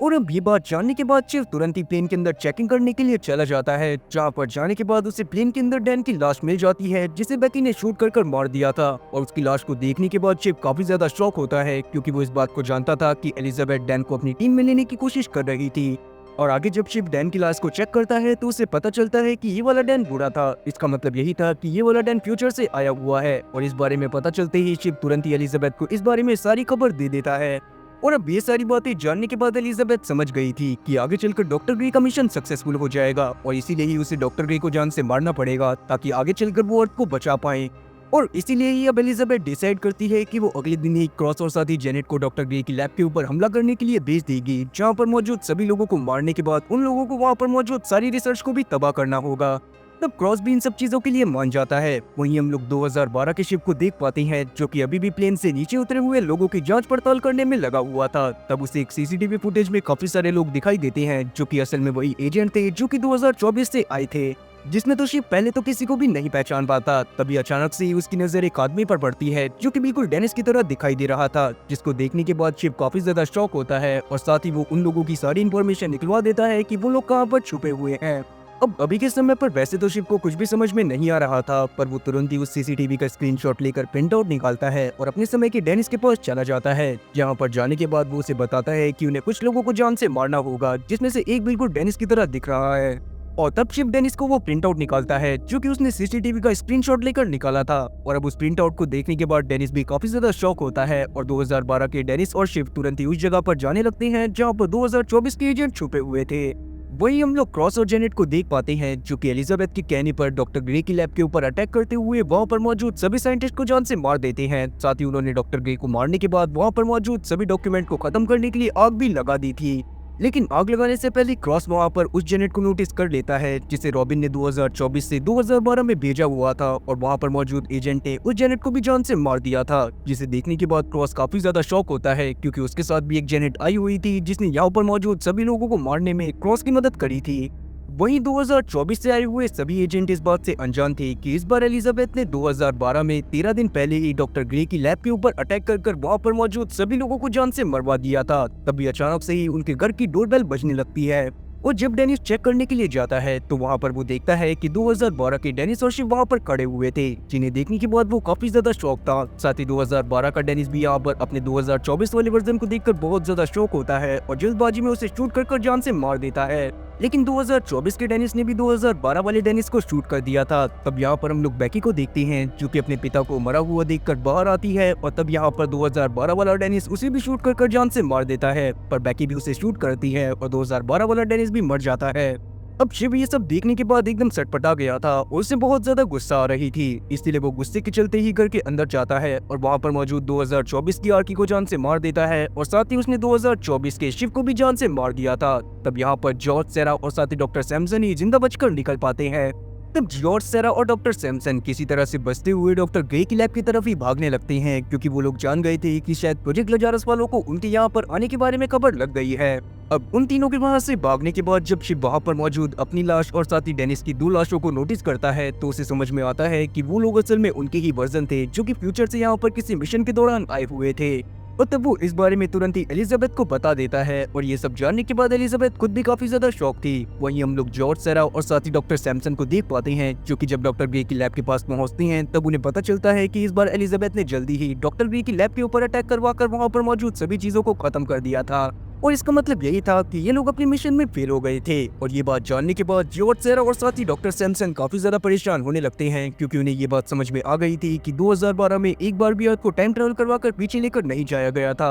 A: और अब ये बात जानने के बाद शिव तुरंत ही प्लेन के अंदर चेकिंग करने के लिए चला जाता है, जहाँ पर जाने के बाद उसे प्लेन के अंदर डैन की लाश मिल जाती है जिसे बैकी ने शूट कर मार दिया था। और उसकी लाश को देखने के बाद शिव काफी ज्यादा शॉक होता है क्योंकि वो इस बात को जानता था कि एलिजाबेथ डैन को अपनी टीम में लेने की कोशिश कर रही थी। और आगे जब शिव डैन की लाश को चेक करता है तो उसे पता चलता है कि ये वाला डैन बुरा था। इसका मतलब यही था कि ये वाला डैन फ्यूचर से आया हुआ है, और इस बारे में पता चलते ही शिव तुरंत ही एलिजाबेथ को इस बारे में सारी खबर दे देता है। और अब ये सारी बातें जानने के बाद एलिजाबेथ समझ गई थी कि आगे चलकर डॉक्टर ग्रे का मिशन सक्सेसफुल हो जाएगा, और इसीलिए ही उसे डॉक्टर ग्रे को जान से मारना पड़ेगा ताकि आगे चलकर वो अर्थ को बचा पाए। और इसीलिए ही अब एलिजाबेथ डिसाइड करती है कि वो अगले दिन ही क्रॉस और साथ ही जेनेट को डॉक्टर ग्रे की लैब के ऊपर हमला करने के लिए भेज देगी, जहाँ पर मौजूद सभी लोगों को मारने के बाद उन लोगों को वहाँ पर मौजूद सारी रिसर्च को भी तबाह करना होगा। तब क्रॉस भी इन सब चीजों के लिए मान जाता है। वहीं हम लोग 2012 के शिप को देख पाते हैं, जो कि अभी भी प्लेन से नीचे उतरे हुए लोगों की जांच पड़ताल करने में लगा हुआ था। तब उसे एक सीसीटीवी फुटेज में काफी सारे लोग दिखाई देते हैं, जो कि असल में वही एजेंट थे जो कि 2024 से आए थे, जिसमें तो शिप पहले तो किसी को भी नहीं पहचान पाता। तभी अचानक से ही उसकी नजर एक आदमी पर पड़ती है, जो कि बिल्कुल डेनिस की तरह दिखाई दे रहा था, जिसको देखने के बाद शिप काफी ज्यादा शॉक होता है और साथ ही वो उन लोगों की सारी इन्फॉर्मेशन निकलवा देता है कि वो लोग कहाँ पर छुपे हुए हैं। अब अभी के समय पर वैसे तो शिप को कुछ भी समझ में नहीं आ रहा था, पर वो तुरंत ही उस सीसीटीवी का स्क्रीनशॉट लेकर प्रिंट आउट निकालता है और अपने समय के डेनिस के पास चला जाता है, जहाँ पर जाने के बाद वो उसे बताता है कि उन्हें कुछ लोगों को जान से मारना होगा, जिसमें से एक बिल्कुल डेनिस की तरह दिख रहा है। और तब शिप डेनिस को वो प्रिंट आउट निकालता है, जो कि उसने सीसीटीवी का स्क्रीनशॉट लेकर निकाला था। और अब उस प्रिंट आउट को देखने के बाद डेनिस भी काफी ज्यादा शॉक होता है और 2012 के डेनिस और शिप तुरंत ही उस जगह पर जाने लगते हैं जहाँ पर 2024 के एजेंट छुपे हुए थे। वही हम लोग क्रॉस और जेनेट को देख पाते हैं, जो कि एलिजाबेथ के कहने पर डॉक्टर ग्रे की लैब के ऊपर अटैक करते हुए वहां पर मौजूद सभी साइंटिस्ट को जान से मार देते हैं। साथ ही उन्होंने डॉक्टर ग्रे को मारने के बाद वहां पर मौजूद सभी डॉक्यूमेंट को खत्म करने के लिए आग भी लगा दी थी। लेकिन आग लगाने से पहले क्रॉस वहां पर उस जेनेट को नोटिस कर लेता है, जिसे रॉबिन ने 2024 से 2012 में भेजा हुआ था, और वहां पर मौजूद एजेंट ने उस जेनेट को भी जान से मार दिया था। जिसे देखने के बाद क्रॉस काफी ज्यादा शॉक होता है, क्योंकि उसके साथ भी एक जेनेट आई हुई थी जिसने यहाँ पर मौजूद सभी लोगों को मारने में क्रॉस की मदद करी थी। वहीं 2024 से आए हुए सभी एजेंट इस बात से अनजान थे कि इस बार एलिजाबेथ ने 2012 में 13 दिन पहले ही डॉक्टर ग्रे की लैब के ऊपर अटैक कर वहां पर मौजूद सभी लोगों को जान से मरवा दिया था। तभी अचानक से ही उनके घर की डोरबेल बजने लगती है और जब डेनिस चेक करने के लिए जाता है तो वहां पर वो देखता है कि 2012 के डेनिस और शिव वहां पर खड़े हुए थे, जिन्हें देखने के बाद वो काफी ज्यादा शॉक था। साथ ही 2012 का डेनिस भी यहाँ पर अपने 2024 वाले वर्जन को देखकर बहुत ज्यादा शॉक होता है और जल्दबाजी में उसे शूट कर जान से मार देता है। लेकिन 2024 के डेनिस ने भी 2012 वाले डेनिस को शूट कर दिया था। तब यहाँ पर हम लोग बेकी को देखते हैं, जो कि अपने पिता को मरा हुआ देखकर बाहर आती है, और तब यहाँ पर 2012 वाला डेनिस उसे भी शूट कर जान से मार देता है, पर बेकी भी उसे शूट करती है और 2012 वाला डेनिस भी मर जाता है। अब शिव ये सब देखने के बाद एकदम सटपटा गया था और उसे बहुत ज्यादा गुस्सा आ रही थी, इसलिए वो गुस्से के चलते ही घर के अंदर जाता है और वहाँ पर मौजूद 2024 की आर्की को जान से मार देता है, और साथ ही उसने 2024 के शिव को भी जान से मार दिया था। तब यहाँ पर जॉर्ज, सेरा और साथ ही डॉक्टर सैमसन ही जिंदा बचकर निकल पाते हैं। तब जॉर्ज, सेरा और डॉक्टर सैमसन किसी तरह से बचते हुए डॉक्टर ग्रे की लैब की तरफ ही भागने लगते हैं, क्योंकि वो लोग जान गए थे कि शायद प्रोजेक्ट लजारस वालों को उनके यहाँ पर आने के बारे में खबर लग गई है। अब उन तीनों के वहां से भागने के बाद जब शिव वहां पर मौजूद अपनी लाश और साथ ही डेनिस की 2 लाशों को नोटिस करता है, तो उसे समझ में आता है कि वो लोग असल में उनके ही वर्जन थे, जो कि फ्यूचर से यहाँ पर किसी मिशन के दौरान आए हुए थे। और तब वो इस बारे में तुरंत ही एलिजाबेथ को बता देता है, और ये सब जानने के बाद एलिजाबेथ खुद भी काफी ज्यादा शॉक थी। वहीं हम लोग जॉर्ज, सेरा और साथ ही डॉक्टर सैमसन को देख पाते हैं, जो कि जब डॉक्टर ग्रे की लैब के पास पहुंचते हैं तब उन्हें पता चलता है कि इस बार एलिजाबेथ ने जल्दी ही डॉक्टर ग्रे की लैब के ऊपर अटैक करवाकर वहां पर मौजूद सभी चीजों को खत्म कर दिया था, और इसका मतलब यही था कि ये लोग अपने मिशन में फेल हो गए थे। और ये बात जानने के बाद जॉर्ज, सेरा और साथ ही डॉक्टर सैमसन काफी ज्यादा परेशान होने लगते हैं, क्योंकि उन्हें ये बात समझ में आ गई थी कि 2012 में एक बार भी अर्थ को टाइम ट्रेवल करवाकर पीछे लेकर नहीं जाया गया था,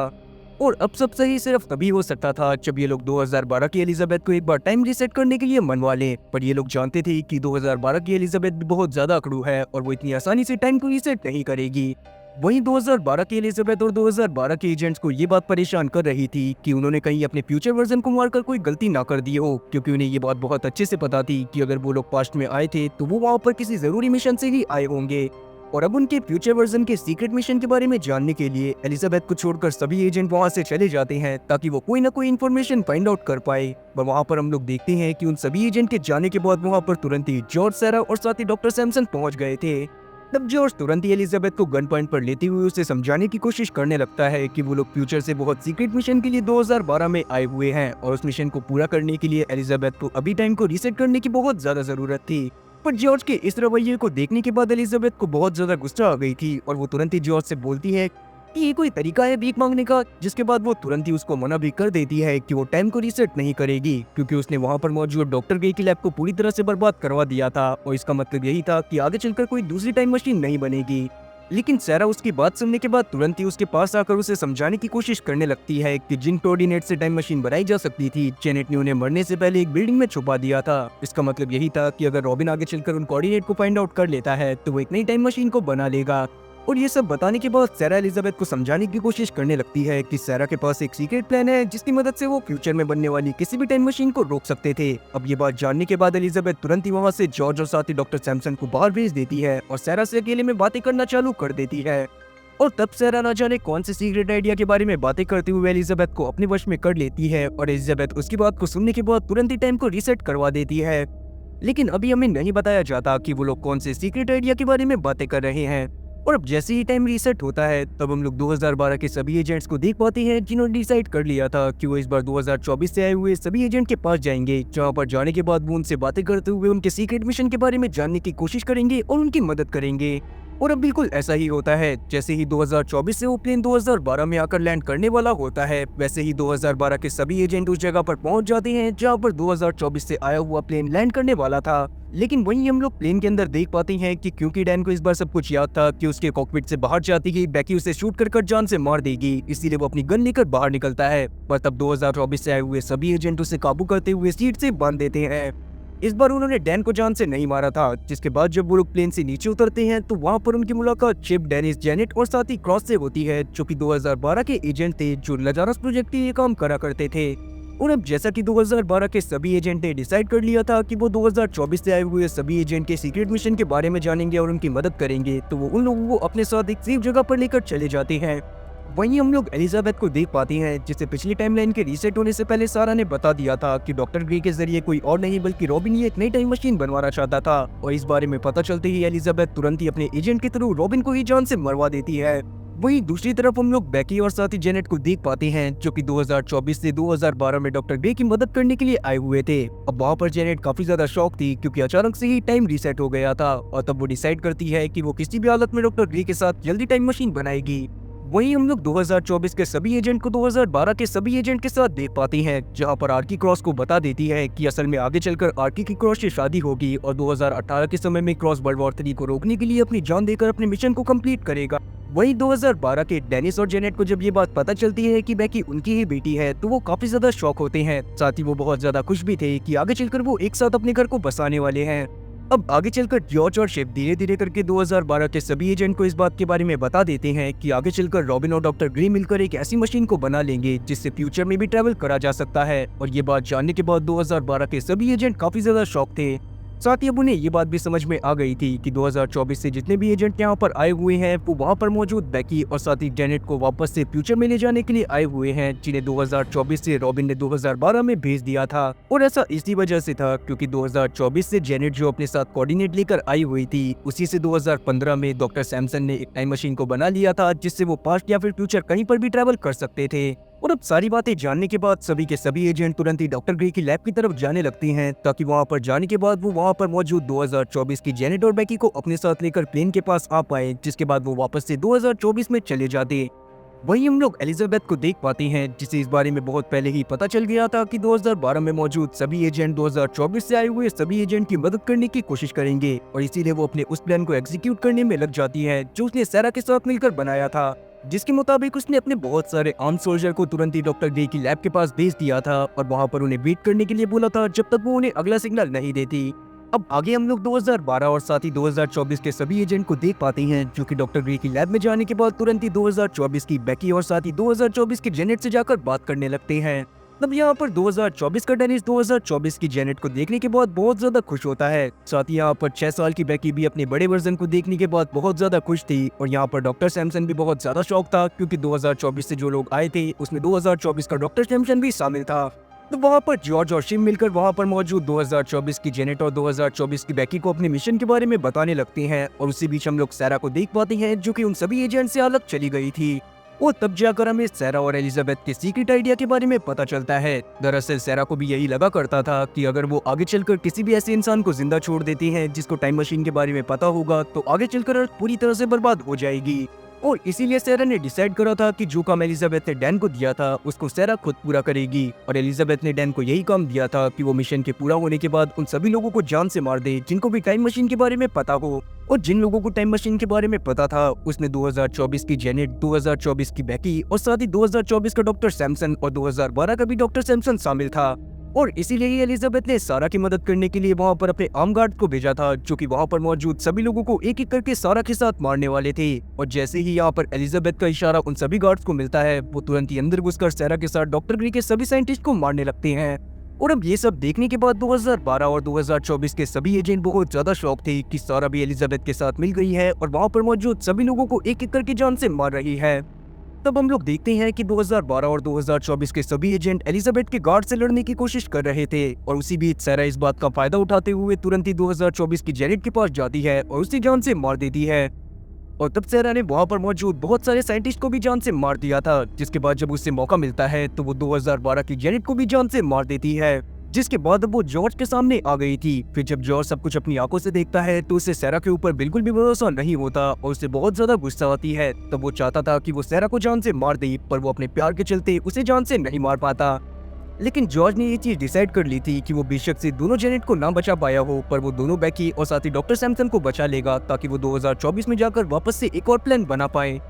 A: और अब सब सही सिर्फ तभी हो सकता था जब ये लोग 2012 की एलिजाबेथ को एक बार टाइम रीसेट करने के लिए मनवा लें। पर ये लोग जानते थे कि 2012 की एलिजाबेथ भी बहुत ज्यादा अकड़ू है और वो इतनी आसानी से टाइम को रीसेट नहीं करेगी। वहीं 2012 की एलिजाबेथ और 2012 के एजेंट्स को ये बात परेशान कर रही थी कि उन्होंने कहीं अपने फ्यूचर वर्जन को मारकर कोई गलती ना कर दी हो, क्योंकि उन्हें ये बात बहुत अच्छे से पता थी कि अगर वो लोग पास्ट में आए थे तो वो वहाँ पर किसी जरूरी मिशन से ही आए होंगे। और अब उनके फ्यूचर वर्जन के सीक्रेट मिशन के बारे में जानने के लिए एलिजाबेथ को छोड़कर सभी एजेंट वहां से चले जाते हैं, ताकि वो कोई ना कोई इन्फॉर्मेशन फाइंड आउट कर पाए। पर वहां पर हम लोग देखते हैं कि उन सभी एजेंट के जाने के बाद वहां पर तुरंत ही जॉर्ज, सेरा और साथ ही डॉक्टर सैमसन पहुंच गए थे। तब जॉर्ज तुरंत ही एलिजाबेथ को गन पॉइंट पर लेते हुए उसे समझाने की कोशिश करने लगता है कि वो लोग फ्यूचर से बहुत सीक्रेट मिशन के लिए 2012 में आए हुए हैं, और उस मिशन को पूरा करने के लिए एलिजाबेथ को अभी टाइम को रीसेट करने की बहुत ज्यादा जरूरत थी। पर जॉर्ज के इस रवैये को देखने के बाद एलिजाबेथ को बहुत ज्यादा गुस्सा आ गई थी, और वो तुरंत ही जॉर्ज से बोलती है कि ये कोई तरीका है भीख मांगने का, जिसके बाद वो तुरंत ही उसको मना भी कर देती है कि वो टाइम को रीसेट नहीं करेगी, क्योंकि उसने वहां पर मौजूद डॉक्टर ग्रे की लैब को पूरी तरह से बर्बाद करवा दिया था, और इसका मतलब यही था कि आगे चलकर कोई दूसरी टाइम मशीन नहीं बनेगी। लेकिन सैरा उसकी बात सुनने के बाद तुरंत ही उसके पास आकर उसे समझाने की कोशिश करने लगती है कि जिन कोऑर्डिनेट से टाइम मशीन बनाई जा सकती थी, जेनेट ने उन्हें मरने से पहले एक बिल्डिंग में छुपा दिया था। इसका मतलब यही था कि अगर रॉबिन आगे चलकर उन कोऑर्डिनेट को फाइंड आउट कर लेता है तो वो एक नई टाइम मशीन को बना लेगा। और ये सब बताने के बाद सैरा एलिजाबेथ को समझाने की कोशिश करने लगती है कि सैरा के पास एक सीक्रेट प्लान है जिसकी मदद से वो फ्यूचर में बनने वाली किसी भी टाइम मशीन को रोक सकते थे। अब ये बात जानने के बाद एलिजाबेथ तुरंत ही वहाँ से जॉर्ज और साथ ही डॉक्टर सैमसन को बाहर भेज देती है और सैरा से अकेले में बातें करना चालू कर देती है। और तब सैरा ना जाने कौन से सीक्रेट आइडिया के बारे में बातें करते हुए एलिजाबेथ को अपने वश में कर लेती है और एलिजाबेथ उसकी बात को सुनने के बाद तुरंत ही टाइम को रीसेट करवा देती है। लेकिन अभी हमें नहीं बताया जाता कि वो लोग कौन से सीक्रेट आइडिया के बारे में बातें कर रहे हैं। और अब जैसे ही टाइम रीसेट होता है तब हम लोग 2012 के सभी एजेंट्स को देख पाते हैं जिन्होंने डिसाइड कर लिया था कि वो इस बार 2024 से आए हुए सभी एजेंट के पास जाएंगे, जहां पर जाने के बाद वो उनसे बातें करते हुए उनके सीक्रेट मिशन के बारे में जानने की कोशिश करेंगे और उनकी मदद करेंगे। और अब बिल्कुल ऐसा ही होता है। जैसे ही 2024 से वो प्लेन 2012 में आकर लैंड करने वाला होता है, वैसे ही 2012 के सभी एजेंट उस जगह पर पहुंच जाते हैं जहां पर 2024 से आया हुआ प्लेन लैंड करने वाला था। लेकिन वहीं हम लोग प्लेन के अंदर देख पाते हैं कि क्योंकि डैन को इस बार सब कुछ याद था कि उसके कॉकपिट से बाहर जाती ही बैकी उसे शूट कर जान से मार देगी, इसीलिए वो अपनी गन लेकर बाहर निकलता है। पर तब 2024 से आए हुए सभी एजेंट उसे काबू करते हुए सीट से बांध देते हैं। इस बार उन्होंने डैन को जान से नहीं मारा था, जिसके बाद जब वो लोग प्लेन से नीचे उतरते हैं तो वहाँ पर उनकी मुलाकात चिप, डेनिस, जेनेट और साथ ही क्रॉस से होती है, जो कि 2012 के एजेंट थे जो लजारस प्रोजेक्ट के लिए काम करा करते थे। और अब जैसा कि 2012 के सभी एजेंट ने डिसाइड कर लिया था कि वो 2024 से आए हुए सभी एजेंट के सीक्रेट मिशन के बारे में जानेंगे और उनकी मदद करेंगे, तो वो उन लोगों को अपने साथ एक सेफ जगह पर लेकर चले जाते हैं। वहीं हम लोग एलिजाबेथ को देख पाते हैं जिसे पिछली टाइमलाइन के रीसेट होने से पहले सारा ने बता दिया था कि डॉक्टर ग्रे के जरिए कोई और नहीं बल्कि रॉबिन ही एक नई टाइम मशीन बनवाना चाहता था। और इस बारे में पता चलते ही एलिजाबेथ तुरंत ही अपने एजेंट के थ्रू रॉबिन को ही जान से मरवा देती है। वहीं दूसरी तरफ हम लोग बैकी और साथ ही जेनेट को देख पाते हैं जो कि 2024 से 2012 में डॉक्टर ग्रे की मदद करने के लिए आए हुए थे। अब वहाँ पर जेनेट काफी ज्यादा शॉक थी क्योंकि अचानक से ही टाइम रीसेट हो गया था और तब वो डिसाइड करती है कि वो किसी भी हालत में डॉक्टर ग्रे के साथ जल्दी टाइम मशीन बनाएगी। वहीं हम लोग 2024 के सभी एजेंट को 2012 के सभी एजेंट के साथ देख पाती हैं, जहां पर आर्की क्रॉस को बता देती है कि असल में आगे चलकर आर्की की क्रॉस से शादी होगी और 2018 के समय में क्रॉस वर्ल्ड वॉर 3 को रोकने के लिए अपनी जान देकर अपने मिशन को कंप्लीट करेगा। वहीं 2012 के डेनिस और जेनेट को जब ये बात पता चलती है कि बैकी उनकी ही बेटी है तो वो काफी ज्यादा शॉक होते हैं। साथ ही वो बहुत ज्यादा खुश भी थे कि आगे चलकर वो एक साथ अपने घर को बसाने वाले हैं। अब आगे चलकर जॉर्ज और शिव धीरे धीरे करके 2012 के सभी एजेंट को इस बात के बारे में बता देते हैं कि आगे चलकर रॉबिन और डॉक्टर ग्रे मिलकर एक ऐसी मशीन को बना लेंगे जिससे फ्यूचर में भी ट्रैवल करा जा सकता है। और ये बात जानने के बाद 2012 के सभी एजेंट काफी ज्यादा शॉक थे। साथ ही अब उन्हें ये बात भी समझ में आ गई थी कि 2024 से जितने भी एजेंट यहाँ पर आए हुए हैं वो वहाँ पर मौजूद बैकी और साथ ही जेनेट को वापस से फ्यूचर में ले जाने के लिए आए हुए हैं, जिन्हें 2024 से रॉबिन ने 2012 में भेज दिया था। और ऐसा इसी वजह से था क्योंकि 2024 से जेनेट जो अपने साथ कोऑर्डिनेट लेकर आई हुई थी, उसी से 2015 में डॉक्टर सैमसन ने एक टाइम मशीन को बना लिया था जिससे वो पास्ट या फिर फ्यूचर कहीं पर भी ट्रैवल कर सकते थे। और अब सारी बातें जानने के बाद सभी के सभी एजेंट तुरंत ही डॉक्टर ग्रे की लैब की तरफ जाने लगती हैं ताकि वहां पर जाने के बाद वो वहां पर मौजूद 2024 की जेनेट और बैकी को अपने साथ लेकर प्लेन के पास आ पाए, जिसके बाद वो वापस से 2024 में चले जाते। वहीं हम लोग एलिजाबेथ को देख पाते हैं जिसे इस बारे में बहुत पहले ही पता चल गया था कि 2012 में मौजूद सभी एजेंट 2024 से आए हुए सभी एजेंट की मदद करने की कोशिश करेंगे और इसीलिए वो अपने उस प्लान को एग्जीक्यूट करने में लग जाती है जो उसने सैरा के साथ मिलकर बनाया था, जिसके मुताबिक उसने अपने बहुत सारे आर्म सोल्जर को तुरंत ही डॉक्टर ग्रे की लैब के पास भेज दिया था और वहां पर उन्हें वेट करने के लिए बोला था जब तक वो उन्हें अगला सिग्नल नहीं देती। अब आगे हम लोग 2012 और साथ ही 2024 के सभी एजेंट को देख पाते हैं जो कि डॉक्टर ग्रे की लैब में जाने के बाद तुरंत ही 2024 की बैकी और साथ ही 2024 के जेनेट से जाकर बात करने लगते हैं। तब यहाँ पर 2024 का डेनिस 2024 की जेनेट को देखने के बाद बहुत ज्यादा खुश होता है। साथ ही यहाँ पर 6 साल की बैकी भी अपने बड़े वर्जन को देखने के बाद बहुत ज्यादा खुश थी और यहाँ पर डॉक्टर सैमसन भी बहुत ज्यादा शौक था क्योंकि 2024 से जो लोग आए थे उसमें 2024 का डॉक्टर सैमसन भी शामिल था। तो वहाँ पर जॉर्ज और शिव मिलकर वहाँ पर मौजूद 2024 की जेनेट और 2024 की बैकी को अपने मिशन के बारे में बताने लगते हैं और उसी बीच हम लोग सैरा को देख पाते हैं जो कि उन सभी एजेंट से अलग चली गई थी। और तब जाकर हमें सैरा और एलिजाबेथ के सीक्रेट आइडिया के बारे में पता चलता है। दरअसल सैरा को भी यही लगा करता था कि अगर वो आगे चलकर किसी भी ऐसे इंसान को जिंदा छोड़ देती है जिसको टाइम मशीन के बारे में पता होगा तो आगे चलकर अर्थ पूरी तरह से बर्बाद हो जाएगी। और इसीलिए सेरा ने डिसाइड करा था कि जो काम एलिजाबेथ ने डैन को दिया था उसको सेरा खुद पूरा करेगी। और एलिजाबेथ ने डैन को यही काम दिया था कि वो मिशन के पूरा होने के बाद उन सभी लोगों को जान से मार दे जिनको भी टाइम मशीन के बारे में पता हो। और जिन लोगों को टाइम मशीन के बारे में पता था उसने 2024 की जेनेट, 2024 की बेकी और साथ ही 2024 का डॉक्टर सैमसन और 2012 का भी डॉक्टर सैमसन शामिल था। और इसीलिए ही एलिजाबेथ ने सारा की मदद करने के लिए वहां पर अपने आर्म गार्ड को भेजा था जो कि वहां पर मौजूद सभी लोगों को एक एक करके सारा के साथ मारने वाले थे। और जैसे ही यहाँ पर एलिजाबेथ का इशारा उन सभी गार्ड्स को मिलता है वो तुरंत ही अंदर घुसकर सारा के साथ डॉक्टर ग्री के सभी साइंटिस्ट को मारने लगते हैं। और अब ये सब देखने के बाद 2012 और 2024 के सभी एजेंट बहुत ज्यादा शौक थे कि सारा भी एलिजाबेथ के साथ मिल गई है और वहां पर मौजूद सभी लोगों को एक एक करके जान से मार रही है। तब हम लोग देखते हैं कि 2012 और 2024 के सभी एजेंट एलिजाबेथ के गार्ड से लड़ने की कोशिश कर रहे थे। और उसी बीच सारा इस बात का फायदा उठाते हुए तुरंत ही 2024 की जेनेट के पास जाती है और उसे जान से मार देती है। और तब सेरा ने वहां पर मौजूद बहुत सारे साइंटिस्ट को भी जान से मार दिया था, जिसके बाद जब उसे मौका मिलता है तो वो 2012 की जेनेट को भी जान से मार देती है। जिसके बाद वो जॉर्ज के सामने आ गई थी। फिर जब जॉर्ज सब कुछ अपनी आंखों से देखता है तो उसे सेरा के ऊपर बिल्कुल भी भरोसा नहीं होता और उसे बहुत ज्यादा गुस्सा आती है। तब वो चाहता था कि वो सेरा को जान से मार दे, पर वो अपने प्यार के चलते उसे जान से नहीं मार पाता। लेकिन जॉर्ज ने ये चीज डिसाइड कर ली थी कि वो बेशक से दोनों जेनेट को ना बचा पाया हो, पर वो दोनों बेकी और साथ ही डॉक्टर सैमसन को बचा लेगा ताकि वो 2024 में जाकर वापस से एक और प्लान बना पाए।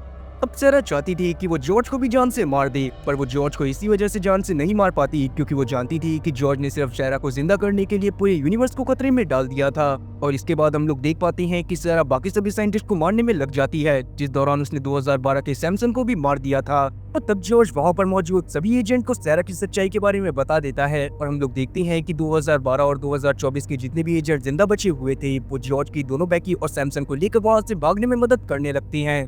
A: अब सेरा चाहती थी कि वो जॉर्ज को भी जान से मार दे, पर वो जॉर्ज को इसी वजह से जान से नहीं मार पाती क्योंकि वो जानती थी कि जॉर्ज ने सिर्फ सेरा को जिंदा करने के लिए पूरे यूनिवर्स को खतरे में डाल दिया था। और इसके बाद हम लोग देख पाते हैं कि सेरा बाकी सभी साइंटिस्ट को मारने में लग जाती है, जिस दौरान उसने 2012 के सैमसन को भी मार दिया था। और तब जॉर्ज वहां पर मौजूद सभी एजेंट को सेरा की सच्चाई के बारे में बता देता है और हम लोग देखते हैं कि 2012 और 2024 के जितने भी एजेंट जिंदा बचे हुए थे वो जॉर्ज की दोनों बेकी और सैमसन को लेकर वहां से भागने में मदद करने लगती हैं।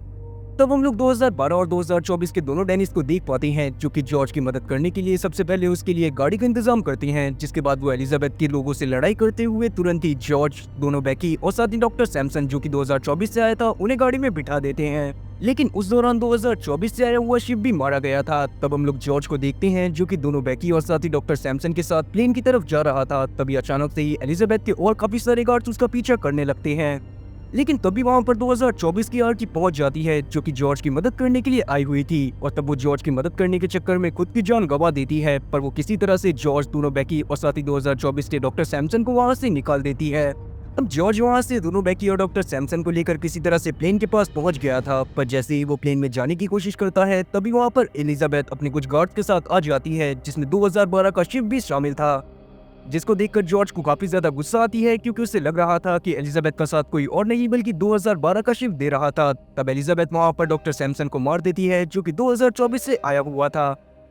A: तब हम लोग 2012 और 2024 के दोनों डेनिस को देख पाते हैं जो कि जॉर्ज की मदद करने के लिए सबसे पहले उसके लिए गाड़ी का इंतजाम करते हैं, जिसके बाद वो एलिजाबेथ के लोगों से लड़ाई करते हुए तुरंत ही जॉर्ज, दोनों बेकी और साथ ही डॉक्टर सैमसन जो कि 2024 से आया था उन्हें गाड़ी में बिठा देते हैं। लेकिन उस दौरान 2024 से आया हुआ शिप भी मारा गया था। तब हम लोग जॉर्ज को देखते हैं जो कि दोनों बेकी और साथ ही डॉक्टर सैमसन के साथ प्लेन की तरफ जा रहा था। तभी अचानक से ही एलिजाबेथ के और काफी सारे गार्ड्स उसका पीछा करने लगते हैं। लेकिन तभी वहां पर 2024 की आर्की पहुंच जाती है जो कि जॉर्ज की मदद करने के लिए आई हुई थी। और तब वो जॉर्ज की मदद करने के चक्कर में खुद की जान गंवा देती है, पर वो किसी तरह से जॉर्ज, दोनों बेकी और साथ ही 2024 के डॉक्टर सैमसन को वहां से निकाल देती है। अब जॉर्ज वहां से दोनों बेकी और डॉक्टर सैमसन को लेकर किसी तरह से प्लेन के पास पहुंच गया था, पर जैसे ही वो प्लेन में जाने की कोशिश करता है तभी वहां पर एलिजाबेथ अपने कुछ गार्ड्स के साथ आ जाती है, जिसमें 2012 का शिप भी शामिल था। जिसको देखकर जॉर्ज को काफी ज्यादा गुस्सा आती है क्योंकि उसे लग रहा था कि एलिजाबेथ का साथ कोई और नहीं बल्कि 2012 का शिप दे रहा था। तब एलिजाबेथ वहां पर डॉक्टर सैमसन को मार देती है जो कि 2024 से आया हुआ था।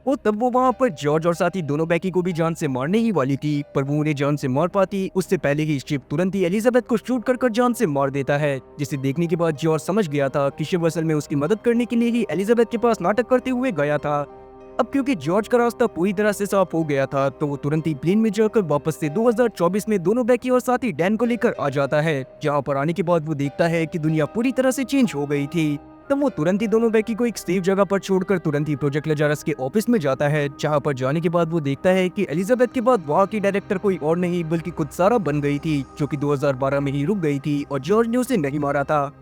A: और तब वो वहां पर जॉर्ज और साथ ही दोनों बेकी को भी जान से मारने ही वाली थी, पर वो उन्हें जान से मार पाती उससे पहले ही शिप तुरंत ही एलिजाबेथ को शूट कर जान से मार देता है। जिसे देखने के बाद जॉर्ज समझ गया था कि शिप असल में उसकी मदद करने के लिए ही एलिजाबेथ के पास नाटक करते हुए गया था। अब क्योंकि जॉर्ज का रास्ता पूरी तरह से साफ हो गया था तो वो तुरंत ही प्लेन में जाकर वापस से 2024 में दोनों बेकी और साथ ही डैन को लेकर आ जाता है। जहां पर आने के बाद वो देखता है कि दुनिया पूरी तरह से चेंज हो गई थी। तब वो तुरंत ही दोनों बेकी को एक सेफ जगह पर छोड़कर तुरंत ही प्रोजेक्ट लजारस के ऑफिस में जाता है। जहां पर जाने के बाद वो देखता है कि एलिजाबेथ के बाद वहां की डायरेक्टर कोई और नहीं बल्कि खुद सारा बन गई थी, जो कि 2012 में ही रुक गई थी और जॉर्ज ने उसे नहीं मारा था।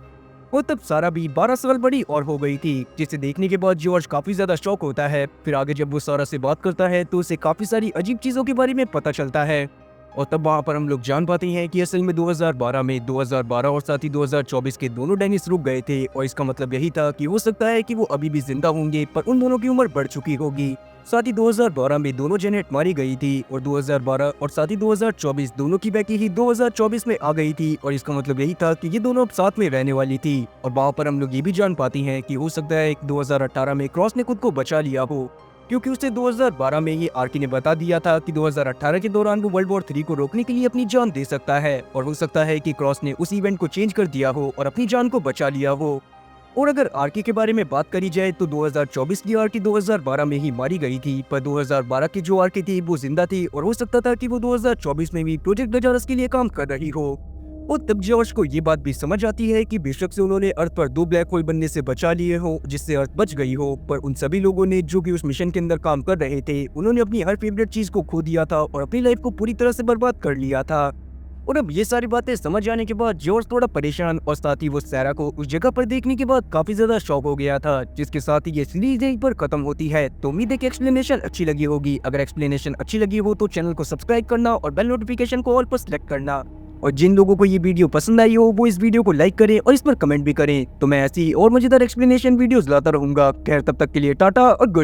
A: और तब सारा भी 12 साल बड़ी और हो गई थी, जिसे देखने के बाद जॉर्ज काफी ज्यादा शॉक होता है। फिर आगे जब वो सारा से बात करता है तो उसे काफी सारी अजीब चीजों के बारे में पता चलता है। और तब वहां पर हम लोग जान पाते हैं कि असल में 2012 और साथ ही 2024 के दोनों डेनिस रुक गए थे। और इसका मतलब यही था कि हो सकता है कि वो अभी भी जिंदा होंगे, पर उन दोनों की उम्र बढ़ चुकी होगी। साथ ही 2012 में दोनों जेनेट मारी गई थी और 2012 और साथ ही 2024 दोनों की बेकी ही 2024 में आ गई थी। और इसका मतलब यही था कि ये दोनों अब साथ में रहने वाली थी। और वहाँ पर हम लोग ये भी जान पाते हैं कि हो सकता है 2018 में क्रॉस ने खुद को बचा लिया हो, क्योंकि उसे 2012 में ही आर्की ने बता दिया था कि 2018 के दौरान वो वर्ल्ड वॉर 3 को रोकने के लिए अपनी जान दे सकता है। और हो सकता है कि क्रॉस ने उस इवेंट को चेंज कर दिया हो और अपनी जान को बचा लिया हो। और अगर आर्की के बारे में बात करी जाए तो 2024 की आर्की 2012 में ही मारी गई थी, पर 2012 की जो आर्की थी वो जिंदा थी और हो सकता था कि वो 2024 में भी प्रोजेक्ट लजारस के लिए काम कर रही हो। और तब जॉर्ज को ये बात भी समझ आती है कि बेशक से उन्होंने अर्थ पर 2 ब्लैक होल बनने से बचा लिए हो जिससे अर्थ बच गई हो, पर उन सभी लोगों ने जो कि उस मिशन के अंदर काम कर रहे थे उन्होंने अपनी हर फेवरेट चीज को खो दिया था और अपनी लाइफ को पूरी तरह से बर्बाद कर लिया था। और अब ये सारी बातें समझ जाने के बाद जॉर्ज थोड़ा परेशान और साथ ही वो सारा को उस जगह पर देखने के बाद काफी ज्यादा शॉक हो गया था, जिसके साथ ही ये सीरीज यहीं पर खत्म होती है। तो उम्मीद है कि एक्सप्लेनेशन अच्छी लगी होगी। अगर एक्सप्लेनेशन अच्छी लगी हो तो चैनल को सब्सक्राइब करना और बेल नोटिफिकेशन को ऑल पर सेलेक्ट करना। और जिन लोगों को ये वीडियो पसंद आई हो वो इस वीडियो को लाइक करें और इस पर कमेंट भी करें। तो मैं ऐसी और मजेदार एक्सप्लेनेशन वीडियोस लाता रहूंगा। खैर तब तक के लिए टाटा और गुड।